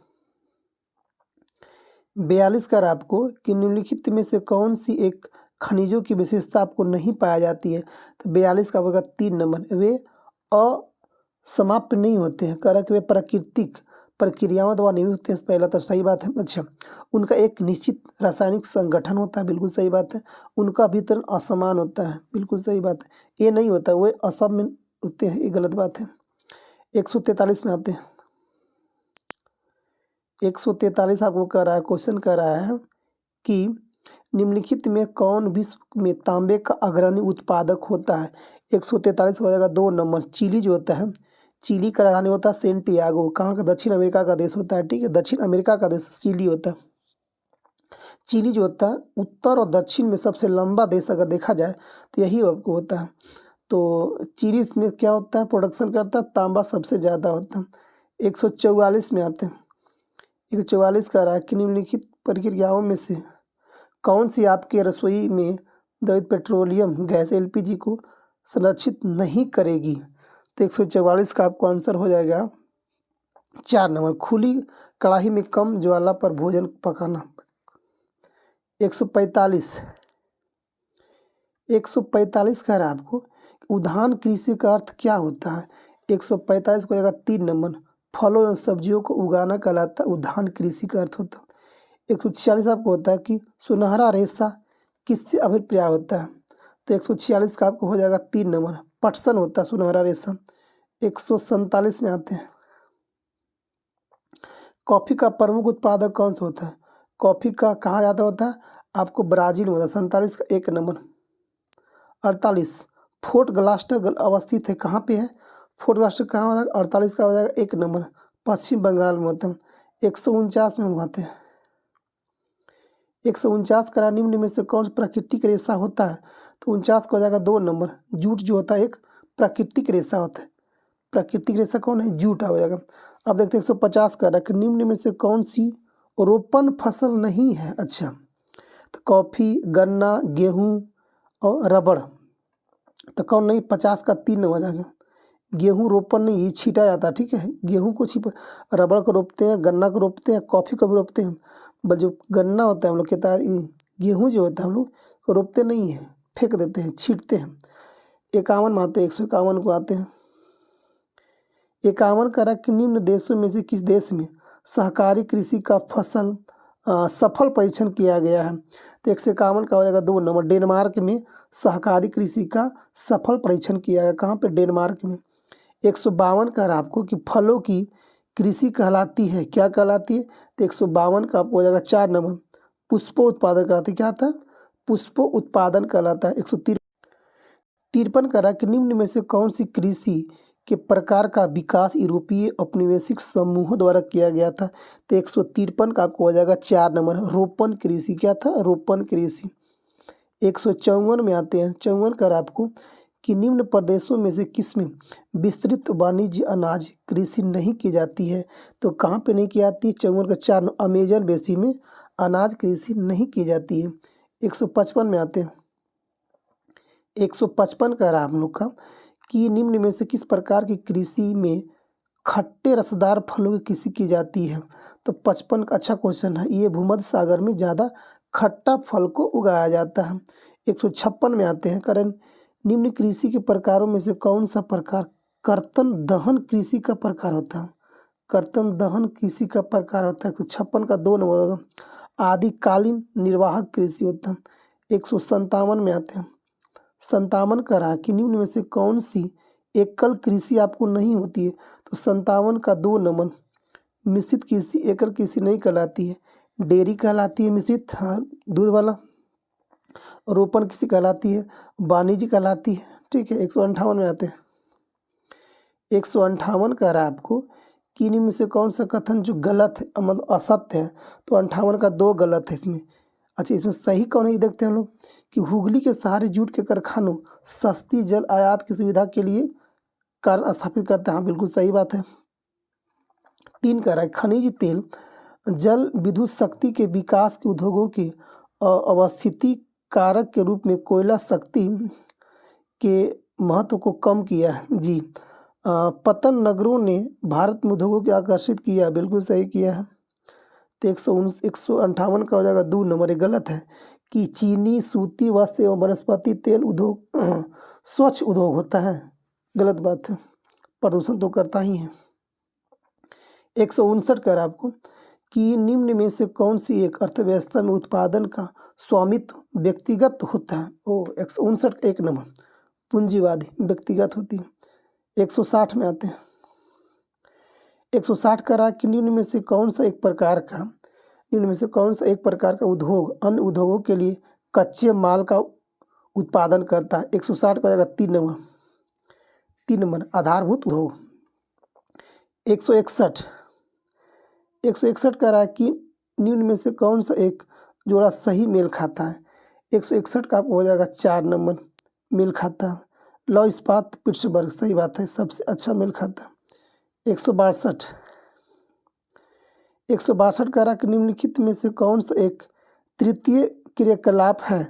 42 कर आपको कि निम्नलिखित में से कौन सी एक खनिजों की विशेषता आपको नहीं पाया जाती है। तो 42 का होगा 3 नंबर, वे असमाप्त नहीं होते हैं, कह रहा कि वे प्राकृतिक प्रक्रियाओं द्वारा निर्मित होते हैं। पहला तो सही बात है। अच्छा, उनका एक निश्चित रासायनिक संगठन होता है, बिल्कुल सही बात है। उनका वितरण असमान होता है, बिल्कुल सही बात है। ये नहीं होता, वे असम में होते हैं, ये गलत बात है। 143 में आते हैं। 143 आपको कह रहा है, क्वेश्चन कह रहा है कि निम्नलिखित में कौन विश्व में तांबे का अग्रणी उत्पादक होता है। 143 हो जाएगा 2 नंबर, चिली जो होता है। चिली का राजधानी होता है सेंटियागो, कहाँ का, दक्षिण अमेरिका का देश होता है। ठीक है, दक्षिण अमेरिका का देश चिली होता है। चिली जो होता है उत्तर और दक्षिण में सबसे लंबा देश अगर देखा जाए तो यही आपको होता है। तो चिली इसमें क्या होता है, प्रोडक्शन करता है, तांबा सबसे ज़्यादा होता है। 144 में आते हैं। 144 का रहा है कि निम्नलिखित प्रक्रियाओं में से कौन सी आपके रसोई में द्रवित पेट्रोलियम गैस एलपीजी को संरक्षित नहीं करेगी। तो 144 का आपको आंसर हो जाएगा 4 नंबर, खुली कढ़ाई में कम ज्वाला पर भोजन पकाना। 145 कह रहा है आपको उद्यान कृषि का अर्थ क्या होता है। 145 को हो जाएगा 3 नंबर, फलों एवं सब्जियों को उगाना कहलाता है उद्यान कृषि का अर्थ होता है। 146 आपको होता है कि सुनहरा रेशा किससे अभिप्राय होता है। तो 146 का आपको हो जाएगा 3 नंबर, पटसन होता है सुनहरा रेशा। 147 में आते हैं। कॉफ़ी का प्रमुख उत्पादक कौन सा होता है। कॉफ़ी का कहाँ ज़्यादा होता है, आपको ब्राज़ील में होता है। 47 का 1 नंबर। 48 फोर्ट ग्लास्टर अवस्थित है, कहाँ पे है, फोर्ट ग्लास्टर कहाँ हो जाएगा। 48 का हो जाएगा 1 नंबर, पश्चिम बंगाल में होता है। 149 में हम आते हैं। 149 का निम्न में से कौन सा प्राकृतिक रेशा होता है। तो 49 का हो जाएगा 2 नंबर, जूट जो होता है एक प्राकृतिक रेशा होता है। प्राकृतिक रेशा कौन है, जूट हो जाएगा। अब देखते हैं 150 का रहा निम्न में से कौन सी रोपण फसल नहीं है। अच्छा, तो कॉफ़ी, गन्ना, गेहूँ और रबड़, तो कौन नहीं। 50 का 3 हो जाएगा। गेहूँ रोपण नहीं, ये छीटा जाता है। ठीक है, गेहूँ को छिप, रबड़ को रोपते हैं, गन्ना को रोपते हैं, कॉफ़ी को भी रोपते हैं। बस जो गन्ना होता है हम लोग कहता है, गेहूँ जो होता है हम लोग तो रोपते नहीं हैं, फेंक देते हैं, छीटते हैं। 51 में आते हैं। 151 को आते हैं। 51 का कि निम्न देशों में से किस देश में सहकारी कृषि का सफल परीक्षण किया गया है। तो 151 का हो जाएगा 2 नंबर, डेनमार्क में सहकारी कृषि का सफल परीक्षण किया गया, कहाँ पे, डेनमार्क में। 152 का आपको कि फलों की कृषि कहलाती है, क्या कहलाती है। तो 152 का आपको हो जाएगा 4 नंबर, पुष्प उत्पादन कहलाती है, क्या था, पुष्प उत्पादन कहलाता है। 153 का रहा कि निम्न में से कौन सी कृषि के प्रकार का विकास यूरोपीय औपनिवेशिक समूहों द्वारा किया गया था। तो 153 का आपको हो जाएगा 4 नंबर, रोपण कृषि, क्या था, रोपण कृषि। 154 में आते हैं। 54 कर आपको कि निम्न प्रदेशों में से किसमें विस्तृत वाणिज्य अनाज कृषि नहीं की जाती है। तो कहाँ पे नहीं की जाती है, 54 का 4, अमेजन बेसिन में अनाज कृषि नहीं की जाती है। 155 में आते हैं। 155 कह रहा है हम लोग का कि निम्न में से किस प्रकार की कृषि में खट्टे रसदार फलों की कृषि की जाती है। तो 55 का अच्छा क्वेश्चन है, ये भूमध्य सागर में ज़्यादा खट्टा फल को उगाया जाता है। 156 में आते हैं। कारण निम्न कृषि के प्रकारों में से कौन सा प्रकार कर्तन दहन कृषि का प्रकार होता है। कर्तन दहन कृषि का प्रकार होता है। 156 का 2 नंबर होगा, आदिकालीन निर्वाहक कृषि होता है। 157 में आते हैं। 57 का रहा कि निम्न में से कौन सी एकल कृषि आपको नहीं होती है। तो 57 का 2 नंबर, मिश्रित कृषि एकल कृषि नहीं कहलाती है, डेयरी कहलाती है मिश्रित, हाँ, दूध वाला। रोपण कृषि कहलाती है, वाणिज्य कहलाती है। ठीक है, 158 में आते हैं। 158 कह रहा है आपको कि इन्हीं में से कौन सा कथन जो गलत है, मतलब असत्य है। तो 58 का 2 गलत है इसमें। अच्छा, इसमें सही कौन है ये देखते हैं हम लोग कि हुगली के सहारे जूट के कारखानों सस्ती जल आयात की सुविधा के लिए कारण स्थापित करते हैं। हाँ, बिल्कुल सही बात है। 3 कह रहा है खनिज तेल जल विद्युत शक्ति के विकास के उद्योगों के अवस्थिति कारक के रूप में कोयला शक्ति के महत्व को कम किया है। जी, पतन नगरों ने भारत में उद्योगों को आकर्षित किया, बिल्कुल सही किया है। तो 158 का हो जाएगा 2 नंबर, ये गलत है कि चीनी, सूती वस्त्र एवं वनस्पति तेल उद्योग स्वच्छ उद्योग होता है। गलत बात है, प्रदूषण तो करता ही है। 159 कह रहा है आपको कि निम्न में से कौन सी एक अर्थव्यवस्था में उत्पादन का स्वामित्व व्यक्तिगत होता है। 159 एक नंबर, पूंजीवादी व्यक्तिगत होती है। 160 में आते हैं। 160 कह रहा है कि निम्न में से कौन सा एक प्रकार का उद्योग अन्य उद्योगों के लिए कच्चे माल का उत्पादन करता है। 160 का हो जाएगा 3 नंबर आधारभूत उद्योग। 161 कह रहा है कि निम्न में से कौन सा एक जोड़ा सही मेल खाता है। 161 का आपको हो जाएगा 4 नंबर, मेल खाता है। लौह इस्पात पिट्सबर्ग, सही बात है, सबसे अच्छा मेल खाता है। 162 कह रहा है कि निम्नलिखित में से कौन सा एक तृतीय क्रियाकलाप है।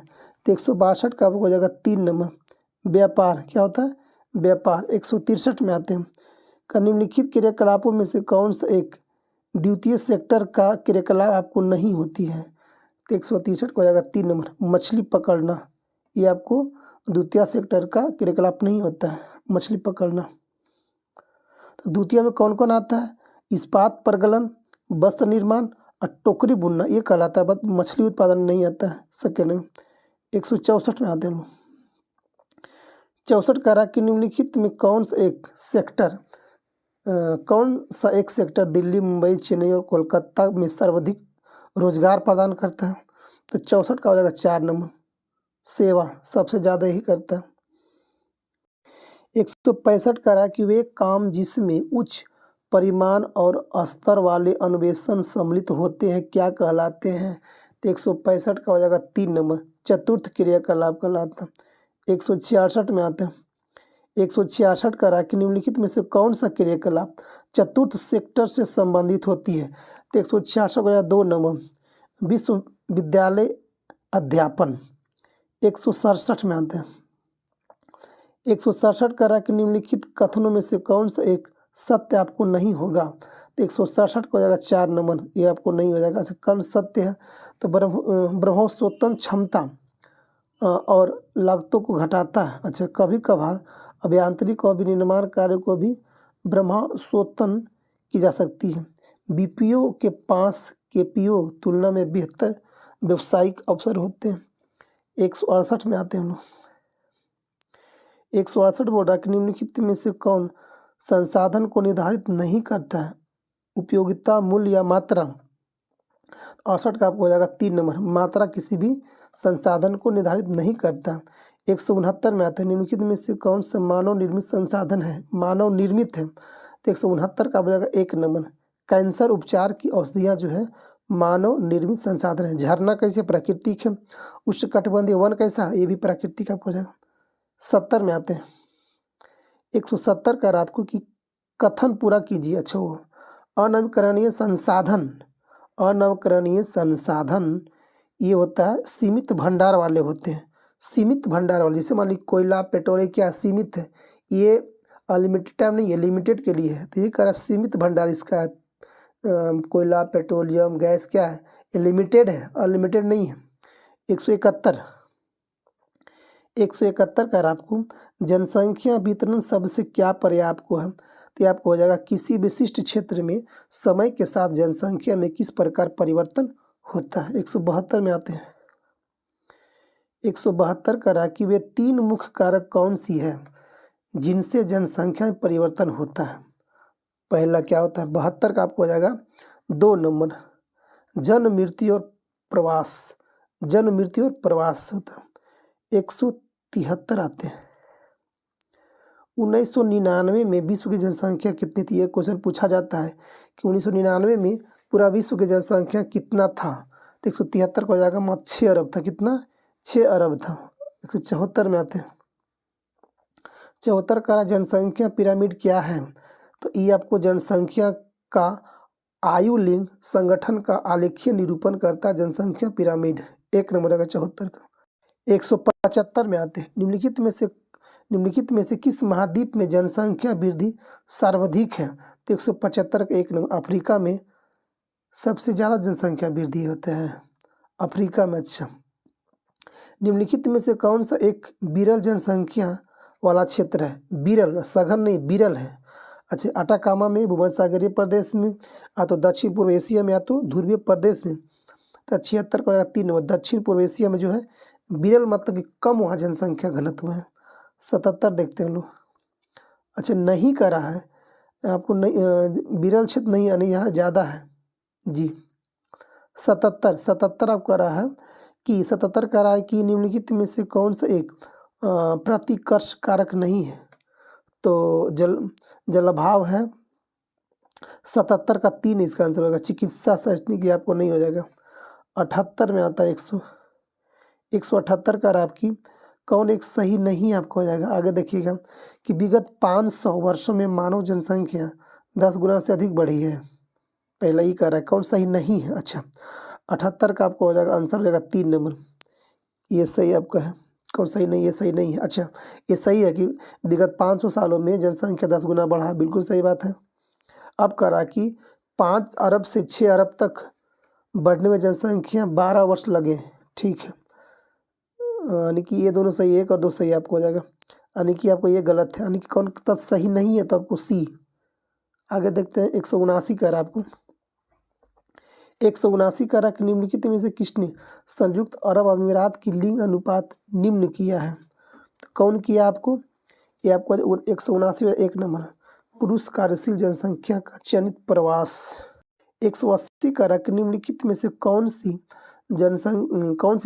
तो 162 का आपको हो जाएगा 3 नंबर, व्यापार। क्या होता है? व्यापार। 163 में आते हैं का निम्नलिखित क्रियाकलापों में से कौन सा एक द्वितीय सेक्टर का क्रियाकलाप आपको नहीं होती है। तो 163 को हो जाएगा 3 नंबर, मछली पकड़ना। ये आपको द्वितीय सेक्टर का क्रियाकलाप नहीं होता है, मछली पकड़ना। तो द्वितीय में कौन कौन आता है? इस्पात प्रगलन, वस्त्र निर्माण और टोकरी बुनना, ये कहलाता है। बस मछली उत्पादन नहीं आता है सेकेंड में। 164 में आते हैं। 64 कह रहा कि निम्नलिखित में कौन सा एक सेक्टर दिल्ली, मुंबई, चेन्नई और कोलकाता में सर्वाधिक रोजगार प्रदान करता है। तो 64 का हो जाएगा 4 नंबर, सेवा सबसे ज़्यादा ही करता है। 165 कह रहा है कि वे काम जिसमें उच्च परिमाण और स्तर वाले अन्वेषण सम्मिलित होते हैं क्या कहलाते हैं। तो 165 का हो जाएगा 3 नंबर, चतुर्थ क्रियाकलाप कहलाता है। 166 में आते हैं। 166 कह रहा है कि निम्नलिखित में से कौन सा क्रियाकलाप चतुर्थ सेक्टर से संबंधित होती है। तो 166 को 2 नंबर, विश्वविद्यालय अध्यापन। 167 में आते हैं। 167 कह रहा है कि निम्नलिखित कथनों में से कौन सा एक सत्य आपको नहीं होगा। तो 167 को हो जाएगा 4 नंबर, ये आपको नहीं हो जाएगा। कौन सत्य है? तो ब्रह्मोत्पादन क्षमता और लागतों को घटाता है। अच्छा, कभी कभार अभियांत्रिक और विनिर्माण कार्य को भी ब्रह्मोत्पादन की जा सकती है। बीपीओ के पास केपीओ तुलना में बेहतर व्यवसायिक अवसर होते हैं। 168 में आते हैं हम लोग। 168 बोल रहा है कि निम्नलिखित में से कौन संसाधन को निर्धारित नहीं करता है, उपयोगिता, मूल्य या मात्रा। 68 का आपको हो जाएगा 3 नंबर, मात्रा किसी भी संसाधन को निर्धारित नहीं करता। 169 में आता है निम्नलिखित में से कौन सा मानव निर्मित संसाधन है, मानव निर्मित है। तो 169 का हो जाएगा 1 नंबर, कैंसर उपचार की औषधियाँ जो है मानव निर्मित संसाधन है। झरना कैसे? प्राकृतिक है। उष्णकटिबंधीय वन कैसा? ये भी प्राकृतिक आपको हो जाएगा। 70 में आते हैं। 170 कर आपको कि कथन पूरा कीजिए। अच्छा, वो अनवीकरणीय संसाधन ये होता है सीमित भंडार वाले होते हैं। सीमित भंडार वाले जैसे मान लीजिए कोयला, पेट्रोल, क्या सीमित है, ये अनलिमिटेड टाइम नहीं है, लिमिटेड के लिए है। तो ये कह रहा है सीमित भंडार इसका है। कोयला, पेट्रोलियम, गैस क्या है, ये लिमिटेड है, अनलिमिटेड नहीं है। 171 कर आपको जनसंख्या वितरण शब्द से क्या पर्याय आपको है। तो आपको हो जाएगा किसी विशिष्ट क्षेत्र में समय के साथ जनसंख्या में किस प्रकार परिवर्तन होता है। 172 में आते हैं। 172 करा कि वे 3 मुख्य कारक कौन सी है जिनसे जनसंख्या में परिवर्तन होता है। पहला क्या होता है? 72 का आपको हो जाएगा 2 नंबर, जन्म मृत्यु और प्रवास होता है। 173 आते हैं। 1999 में विश्व की जनसंख्या कितनी थी? ये क्वेश्चन पूछा जाता है कि 1999 में पूरा विश्व की जनसंख्या कितना था। तो 173 को हो जाएगा मात्र 6 अरब था। कितना? 6 अरब था। 174 में आते हैं। 74 का जनसंख्या पिरामिड क्या है? तो ये आपको जनसंख्या का आयु लिंग संगठन का आलेखीय निरूपण करता है जनसंख्या पिरामिड। 1 नंबर का 74 का। 175 में आते हैं। निम्नलिखित में से किस महाद्वीप में जनसंख्या वृद्धि सर्वाधिक है? तो 175 का 1 नंबर, अफ्रीका में सबसे ज़्यादा जनसंख्या वृद्धि होता है अफ्रीका में। अच्छा, निम्नलिखित में से कौन सा एक विरल जनसंख्या वाला क्षेत्र है? विरल, सघन नहीं, विरल है। अच्छा, अटाकामा में, भूमध्यसागरीय प्रदेश में, या तो दक्षिण पूर्व एशिया में, या तो ध्रुवीय प्रदेश में। तो 76 का 3 नंबर दक्षिण पूर्व एशिया में जो है विरल, मतलब कि कम वहाँ जनसंख्या घनत्व है। 77 देखते हैं हम लोग। अच्छा, नहीं करा है आपको, नहीं विरल क्षेत्र नहीं, यानी यहाँ ज़्यादा है जी। 77 आपको करा है कि 77 करा है कि निम्नलिखित में से कौन सा एक प्रतिकर्ष कारक नहीं है? तो जलाभाव है। 77 का 3 इसका आंसर होगा। चिकित्सा शैक्षणिक ये आपको नहीं हो जाएगा। 78 में आता है 178 का आपकी कौन एक सही नहीं आपको हो जाएगा। आगे देखिएगा कि विगत 500 वर्षों में मानव जनसंख्या 10 गुना से अधिक बढ़ी है। पहला ही कह रहा है, कौन सही नहीं है। अच्छा, 78 का आपको हो जाएगा, आंसर हो जाएगा 3 नंबर, ये सही आपका है। कौन सही नहीं, ये सही नहीं है। अच्छा, ये सही है कि विगत 500 सालों में जनसंख्या 10 गुना बढ़ा, बिल्कुल सही बात है। अब कह रहा कि 5 अरब से 6 अरब तक बढ़ने में जनसंख्या 12 वर्ष लगे। ठीक है, यानी कि ये दोनों सही, 1 और 2 सही आपको हो जाएगा। यानी कि आपको ये गलत है, यानी कि कौन तत् सही नहीं है, तो आपको सी। आगे देखते हैं 179 का आपको 179 का रख निम्नलिखित में से किसने संयुक्त अरब अमीरात की लिंग अनुपात निम्न किया है? तो कौन किया आपको? ये आपको 179 में 1 नंबर पुरुष कार्यशील जनसंख्या का चयनित प्रवास। 180 का रख निम्नलिखित में से कौन सी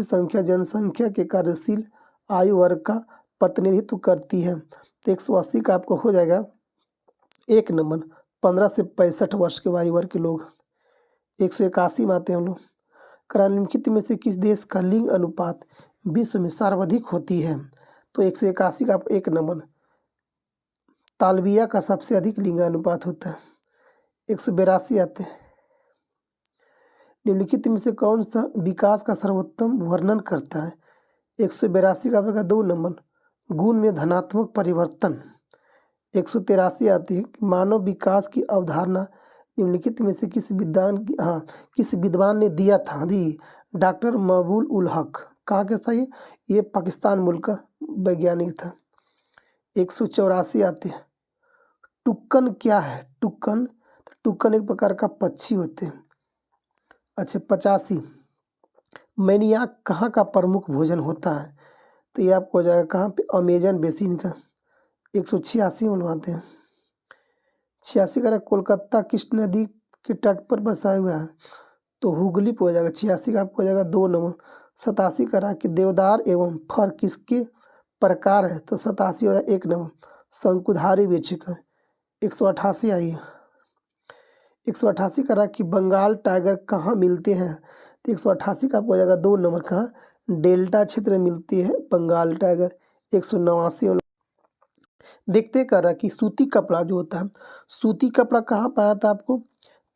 संख्या जनसंख्या के कार्यशील आयु वर्ग का प्रतिनिधित्व करती है? तो 180 का आपको हो जाएगा 1 नंबर 15 से 65 वर्ष के आयु वर्ग के लोग। 181 में आते हैं हम लोग। निम्नलिखित में से किस देश का लिंग अनुपात विश्व में सर्वाधिक होती है? तो 181 का आपको 1 नंबर तालबिया का सबसे अधिक लिंग अनुपात होता है। 182 आते हैं। निम्नलिखित में से कौन सा विकास का सर्वोत्तम वर्णन करता है? 182 का आपका 2 नंबर गुण में धनात्मक परिवर्तन। 183 आती है मानव विकास की अवधारणा निम्नलिखित में से किस विद्वान ने दिया था? जी, डॉक्टर मकबूल उल हक। कहाँ के सही? ये पाकिस्तान मुल्क का वैज्ञानिक था। 184 आते हैं टुक्कन क्या है? टुक्कन एक प्रकार का पक्षी होते हैं। अच्छा, 85 मैनियाक कहाँ का प्रमुख भोजन होता है? तो ये आपको हो जाएगा कहाँ पे? अमेजन बेसिन का। 186 बनवाते हैं। 86 का कोलकाता किस नदी के तट पर बसा हुआ है? तो हुगली पे हो जाएगा। 86 का आपको हो जाएगा 2 नंबर। 87 का कि देवदार एवं फर किसके प्रकार है? तो 87 हो जाएगा 1 नंबर शंकुधारी वृक्ष का। 188 आइए 188 का कि बंगाल टाइगर कहाँ मिलते हैं? तो 188 का आपको हो जाएगा 2 नंबर कहाँ? डेल्टा क्षेत्र में मिलती है बंगाल टाइगर। 189 देखते कर रहा कि सूती कपड़ा जो होता है, सूती कपड़ा कहाँ पाया था आपको?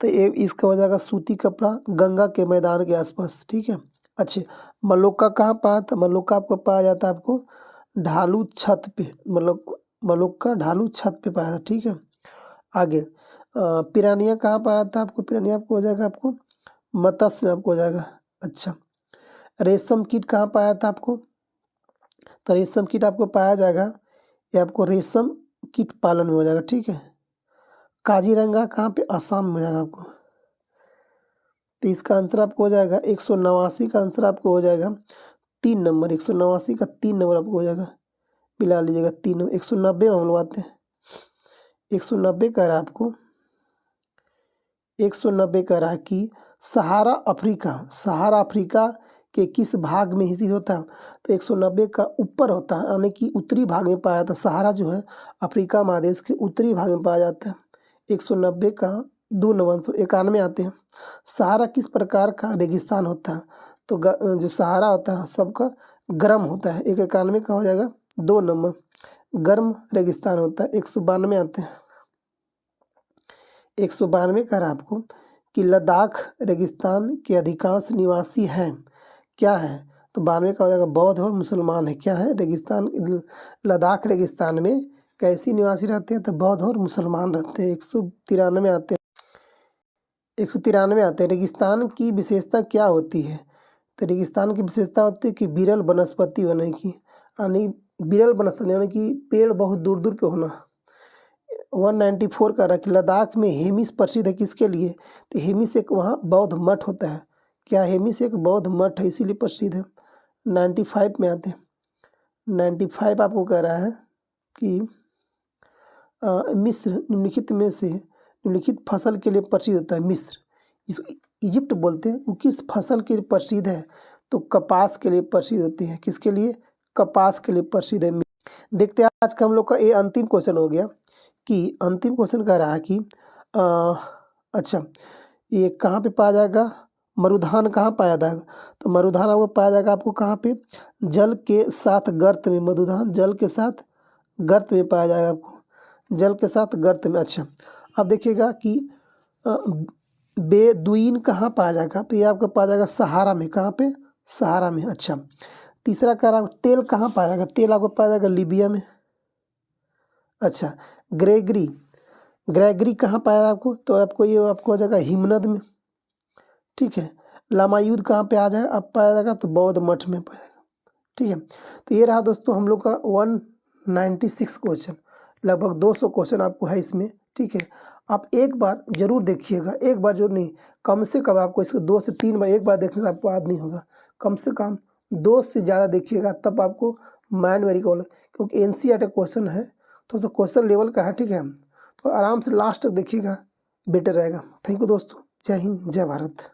तो ये इसका हो जाएगा सूती कपड़ा गंगा के मैदान के आसपास। ठीक है। अच्छे, मलोक्का कहाँ पाया था? मलोक्का आपको पाया जाता है आपको ढालू छत पे, मलोक्का ढालू छत पे पाया था। ठीक है। आगे पिरानिया कहाँ पाया था आपको? पिरानिया आपको हो जाएगा आपको मत्स्य में आपको हो जाएगा। अच्छा, रेशम कीट कहाँ पाया था आपको? तो रेशम कीट आपको पाया जाएगा, ये आपको रेशम कीट पालन में हो जाएगा। ठीक है। काजीरंगा कहाँ पे? असम में हो जाएगा आपको। तो इसका आंसर आपको हो जाएगा 189 का आंसर आपको हो जाएगा 3 नंबर। 189 का 3 नंबर आपको हो जाएगा, मिला लीजिएगा 3 नंबर। 190 में हम लोग आते हैं। 190 कह रहा है आपको 190 कह रहा है कि सहारा अफ्रीका के किस भाग में स्थित होता है? तो 190 का ऊपर होता है, यानी कि उत्तरी भाग में पाया जाता है। सहारा जो है अफ्रीका महादेश के उत्तरी भाग में पाया जाता है। 190 का 2 नंबर। 191 आते हैं सहारा किस प्रकार का रेगिस्तान होता है? तो जो सहारा होता है सबका गर्म होता है। 191 का हो जाएगा 2 नंबर गर्म रेगिस्तान होता है। 192 आते हैं। 192 कह रहा है आपको कि लद्दाख रेगिस्तान के अधिकांश निवासी हैं, क्या है? तो 92 का हो जाएगा बौद्ध और मुसलमान है। क्या है? रेगिस्तान लद्दाख रेगिस्तान में कैसी निवासी रहते हैं? तो बौद्ध और मुसलमान रहते हैं। 193 आते हैं 193 आते हैं, रेगिस्तान की विशेषता क्या होती है? तो रेगिस्तान की विशेषता होती है कि विरल वनस्पति होने की, यानी विरल वनस्पति यानी कि पेड़ बहुत दूर दूर पे होना। 194 का रख, लद्दाख में हेमिस प्रसिद्ध है किसके लिए? तो हेमिस एक वहाँ बौद्ध मठ होता है। क्या हेमिस एक बौद्ध मठ है, इसीलिए प्रसिद्ध है। 95 में आते हैं। 95 आपको कह रहा है कि मिस्र निम्नलिखित में से निम्नलिखित फसल के लिए प्रसिद्ध होता है। मिस्र, जिसको इजिप्ट बोलते हैं, वो किस फसल के लिए प्रसिद्ध है? तो कपास के लिए प्रसिद्ध होती है। किसके लिए? कपास के लिए प्रसिद्ध है। देखते हैं आज का हम लोग का ये अंतिम क्वेश्चन हो गया कि अंतिम क्वेश्चन कह रहा है कि अच्छा, ये कहाँ पे पाया जाएगा? मरुधान कहाँ पाया जाएगा? तो मरुधान आपको पाया जाएगा आपको कहाँ पे? जल के साथ गर्त में। मरुधान जल के साथ गर्त में पाया जाएगा आपको, जल के साथ गर्त में। अच्छा, अब देखिएगा कि बेदुइन कहाँ पाया जाएगा? तो ये आपको पाया जाएगा सहारा में। कहाँ पे? सहारा में। अच्छा, तीसरा कह रहा है तेल कहाँ पाया जाएगा? तेल आपको पाया जाएगा लीबिया में। अच्छा, ग्रेगरी, ग्रेगरी कहाँ पाया आपको? तो आपको ये आपको हो जाएगा हिमनद में। ठीक है, लामायुद्ध कहाँ पे आ जाएगा? अब पाया जाएगा तो बौद्ध मठ में पाया जाएगा। ठीक है, तो ये रहा दोस्तों हम लोग का 196 क्वेश्चन, लगभग 200 क्वेश्चन आपको है इसमें। ठीक है, आप एक बार जरूर देखिएगा, एक बार जरूर नहीं, कम से कम आपको इसको 2 से 3 बार, एक बार देखने से आपको याद नहीं होगा, कम से कम 2 से ज़्यादा देखिएगा, तब आपको माइंड वेरी गोल, क्योंकि NCERT क्वेश्चन है, थोड़ा सा क्वेश्चन लेवल का है। ठीक है, तो आराम से लास्ट तक देखिएगा, बेटर रहेगा। थैंक यू दोस्तों, जय हिंद, जय भारत।